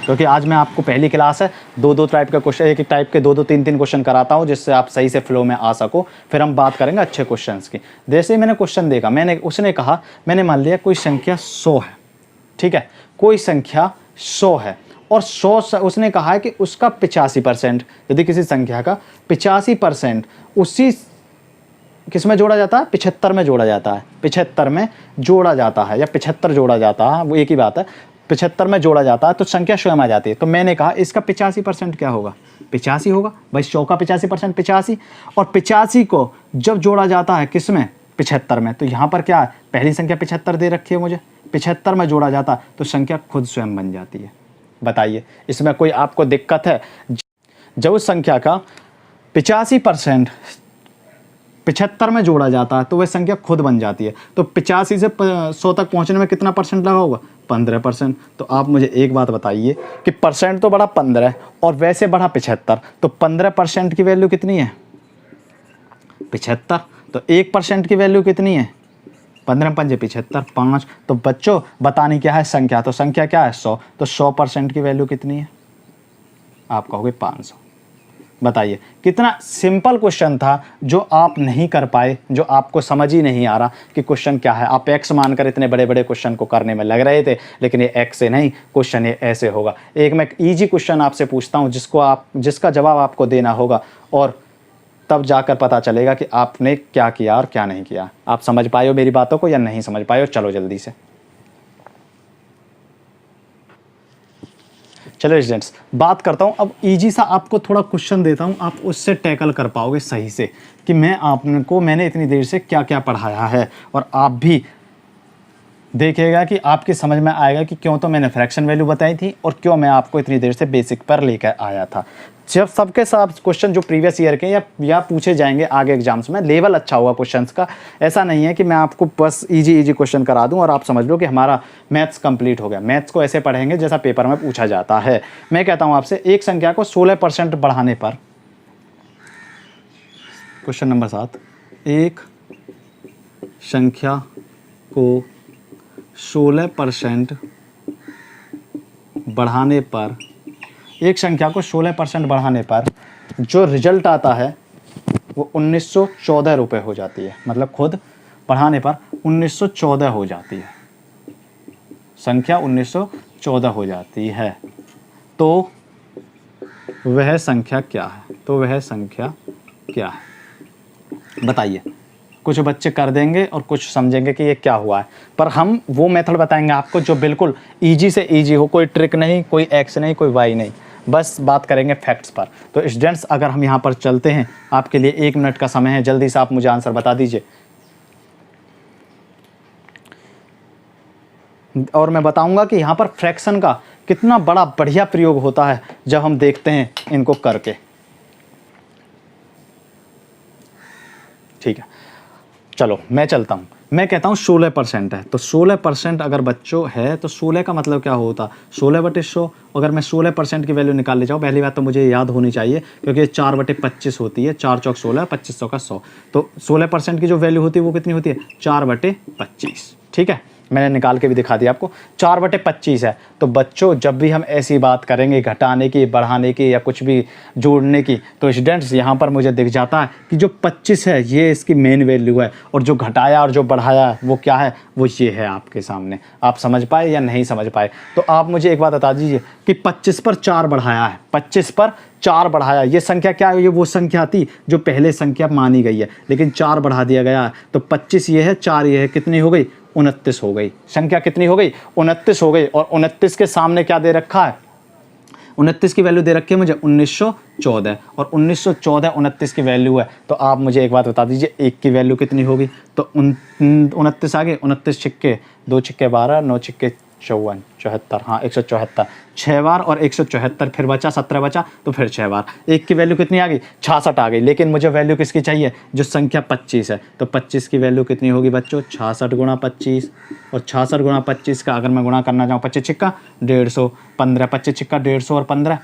क्योंकि आज मैं आपको पहली क्लास है, दो टाइप का क्वेश्चन, एक टाइप के दो तीन क्वेश्चन कराता हूँ, जिससे आप सही से फ्लो में आ सको। फिर हम बात करेंगे अच्छे क्वेश्चंस की। जैसे ही मैंने क्वेश्चन देखा, उसने कहा, मैंने मान लिया कोई संख्या 100 है, ठीक है, कोई संख्या 100 है, और 100 उसने कहा है कि उसका 85%, यदि किसी संख्या का 85% उसी किस में जोड़ा जाता है? 75 में जोड़ा जाता है, 75 में जोड़ा जाता है, या 75 जोड़ा जाता है, वो एक ही बात है। 75 में जोड़ा जाता है तो संख्या स्वयं आ जाती है। तो मैंने कहा इसका 85% क्या होगा? 85 होगा भाई। 100 का 85% 85, और 85 को जब जोड़ा जाता है किस में? 75 में। तो यहाँ पर क्या है? पहली संख्या 75 दे रखी है मुझे, 75 में जोड़ा जाता है तो संख्या खुद स्वयं बन जाती है। बताइए, इसमें कोई आपको दिक्कत है? जब उस संख्या का 85% 75 में जोड़ा जाता है तो वह संख्या खुद बन जाती है। तो 85 से 100 तक पहुंचने में कितना परसेंट लगा होगा? 15%। तो आप मुझे एक बात बताइए कि परसेंट तो बढ़ा 15 और वैसे बढ़ा 75, तो 15% की वैल्यू कितनी है? 75। तो 1% की वैल्यू कितनी है? 15 पंजे 75, 5। तो बच्चों बतानी क्या है? संख्या। तो संख्या क्या है? 100। तो 100% की वैल्यू कितनी है? आप कहोगे 500। बताइए, कितना सिंपल क्वेश्चन था जो आप नहीं कर पाए, जो आपको समझ ही नहीं आ रहा कि क्वेश्चन क्या है। आप एक्स मानकर इतने बड़े बड़े क्वेश्चन को करने में लग रहे थे, लेकिन ये एक्स से नहीं, क्वेश्चन ये ऐसे होगा। एक मैं इजी क्वेश्चन आपसे पूछता हूँ जिसका जवाब आपको देना होगा, और तब जाकर पता चलेगा कि आपने क्या किया और क्या नहीं किया। आप समझ पाए हो मेरी बातों को या नहीं समझ पाए हो? चलो जल्दी से। चलो स्टूडेंट्स, बात करता हूँ अब इजी सा, आपको थोड़ा क्वेश्चन देता हूँ, आप उससे टैकल कर पाओगे सही से कि मैंने इतनी देर से क्या क्या पढ़ाया है, और आप भी देखिएगा कि आपकी समझ में आएगा कि क्यों तो मैंने फ्रैक्शन वैल्यू बताई थी और क्यों मैं आपको इतनी देर से बेसिक पर लेकर आया था। जब सबके साथ क्वेश्चन जो प्रीवियस ईयर के या पूछे जाएंगे आगे एग्जाम्स में, लेवल अच्छा हुआ क्वेश्चंस का। ऐसा नहीं है कि मैं आपको बस इजी क्वेश्चन करा दूं और आप समझ लो कि हमारा मैथ्स कंप्लीट हो गया। मैथ्स को ऐसे पढ़ेंगे जैसा पेपर में पूछा जाता है। मैं कहता हूँ आपसे, एक संख्या को 16% बढ़ाने पर, क्वेश्चन नंबर 7, एक संख्या को 16% बढ़ाने पर, एक संख्या को 16% बढ़ाने पर जो रिजल्ट आता है वो 1914 रुपये हो जाती है। मतलब खुद बढ़ाने पर 1914 हो जाती है, संख्या 1914 हो जाती है। तो वह संख्या क्या है? तो वह संख्या क्या है? बताइए। कुछ बच्चे कर देंगे और कुछ समझेंगे कि ये क्या हुआ है, पर हम वो मेथड बताएंगे आपको जो बिल्कुल इजी से इजी हो। कोई ट्रिक नहीं, कोई एक्स नहीं, कोई वाई नहीं, बस बात करेंगे फैक्ट्स पर। तो स्टूडेंट्स, अगर हम यहाँ पर चलते हैं, आपके लिए 1 मिनट का समय है, जल्दी से आप मुझे आंसर बता दीजिए, और मैं बताऊंगा कि यहाँ पर फ्रैक्शन का कितना बड़ा बढ़िया प्रयोग होता है जब हम देखते हैं इनको करके। ठीक है, चलो मैं चलता हूँ। मैं कहता हूँ 16% है, तो 16% अगर बच्चों है तो 16 का मतलब क्या होता? 16/100। अगर मैं 16% की वैल्यू निकाल ले जाऊँ, पहली बात तो मुझे याद होनी चाहिए क्योंकि 4/25 होती है, 4 चौक 16, 2500 का 100। तो 16% की जो वैल्यू होती है वो कितनी होती है? 4/25। ठीक है, मैंने निकाल के भी दिखा दिया आपको, 4/25 है। तो बच्चों, जब भी हम ऐसी बात करेंगे घटाने की, बढ़ाने की या कुछ भी जोड़ने की, तो स्टूडेंट्स यहाँ पर मुझे दिख जाता है कि जो 25 है ये इसकी मेन वैल्यू है, और जो घटाया और जो बढ़ाया वो क्या है? वो ये है आपके सामने। आप समझ पाए या नहीं समझ पाए? तो आप मुझे एक बात बता दीजिए कि 25 पर 4 बढ़ाया है, 25 पर 4 बढ़ाया, ये संख्या क्या है? ये वो संख्या थी जो पहले संख्या मानी गई है, लेकिन 4 बढ़ा दिया गया है। तो 25 ये है, 4 ये है, कितनी हो गई? 29 हो गई। संख्या कितनी हो गई? 29 हो गई। और 29 के सामने क्या दे रखा है? 29 की वैल्यू दे रखी है मुझे 1914, और 1914 29 की वैल्यू है। तो आप मुझे एक बात बता दीजिए 1 की वैल्यू कितनी होगी। तो 29 आ गए, 29 छिक्के 2 छिक्के 12, 9 छिक्के 54, 74, हाँ 174, 6 बार और 174, फिर बचा 17 बचा, तो फिर 6 बार। 1 की वैल्यू कितनी आ गई, 66 आ गई। लेकिन मुझे वैल्यू किसकी चाहिए, जो संख्या 25 है। तो 25 की वैल्यू कितनी होगी बच्चों, 66 गुणा 25, और 66 गुणा 25 का अगर मैं गुणा करना चाहूँ 25 छिक्का 150, 15 25 छिक्का 150 और 15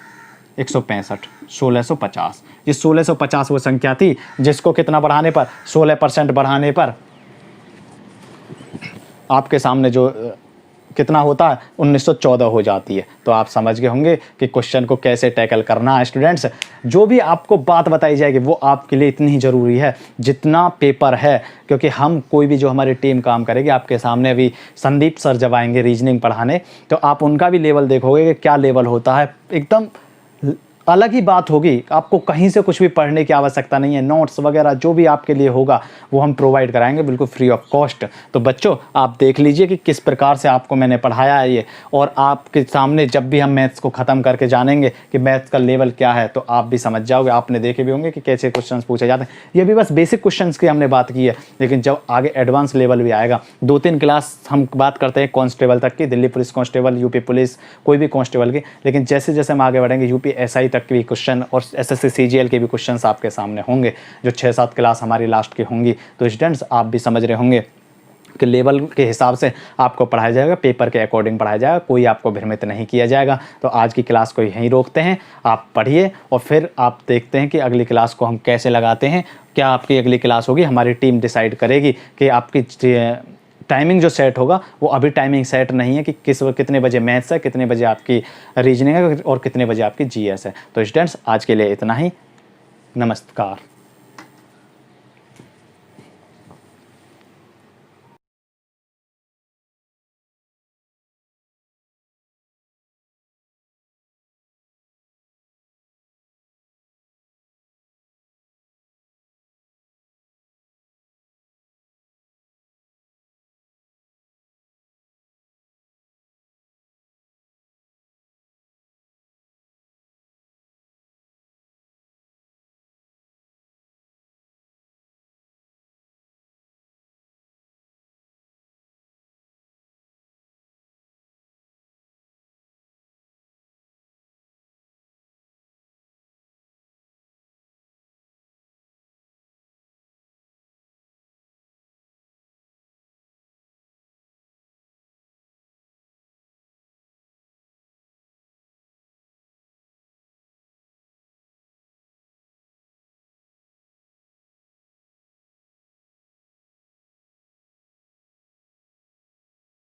165, 1650। ये 1650 वो संख्या थी जिसको कितना बढ़ाने पर, 16% बढ़ाने पर आपके सामने जो कितना होता है 1914 हो जाती है। तो आप समझ गए होंगे कि क्वेश्चन को कैसे टैकल करना है। स्टूडेंट्स, जो भी आपको बात बताई जाएगी वो आपके लिए इतनी ही ज़रूरी है जितना पेपर है, क्योंकि हम कोई भी जो हमारी टीम काम करेगी, आपके सामने अभी संदीप सर जब आएंगे रीजनिंग पढ़ाने, तो आप उनका भी लेवल देखोगे कि क्या लेवल होता है। एकदम अलग ही बात होगी। आपको कहीं से कुछ भी पढ़ने की आवश्यकता नहीं है। नोट्स वगैरह जो भी आपके लिए होगा वो हम प्रोवाइड कराएंगे बिल्कुल फ्री ऑफ कॉस्ट। तो बच्चों, आप देख लीजिए कि किस प्रकार से आपको मैंने पढ़ाया है ये, और आपके सामने जब भी हम मैथ्स को ख़त्म करके जानेंगे कि मैथ्स का लेवल क्या है, तो आप भी समझ जाओगे। आपने देखे भी होंगे कि कैसे क्वेश्चन पूछे जाते हैं। ये भी बस बेसिक क्वेश्चन की हमने बात की है, लेकिन जब आगे एडवांस लेवल भी आएगा, 2-3 क्लास हम बात करते हैं कांस्टेबल तक की, Delhi police constable, UP police, कोई भी कांस्टेबल की। लेकिन जैसे जैसे हम आगे बढ़ेंगे यूपी एसआई तक के भी क्वेश्चन और एसएससी सीजीएल के भी क्वेश्चंस आपके सामने होंगे, जो 6-7 क्लास हमारी लास्ट की होंगी। तो स्टूडेंट्स, आप भी समझ रहे होंगे कि लेवल के हिसाब से आपको पढ़ाया जाएगा, पेपर के अकॉर्डिंग पढ़ाया जाएगा, कोई आपको भ्रमित नहीं किया जाएगा। तो आज की क्लास को यहीं रोकते हैं, आप पढ़िए और फिर आप देखते हैं कि अगली क्लास को हम कैसे लगाते हैं। क्या आपकी अगली क्लास होगी, हमारी टीम डिसाइड करेगी कि आपकी टाइमिंग जो सेट होगा वो अभी टाइमिंग सेट नहीं है कि कितने बजे मैथ्स है, कितने बजे आपकी रीजनिंग है और कितने बजे आपकी जीएस है। तो स्टूडेंट्स, आज के लिए इतना ही। नमस्कार।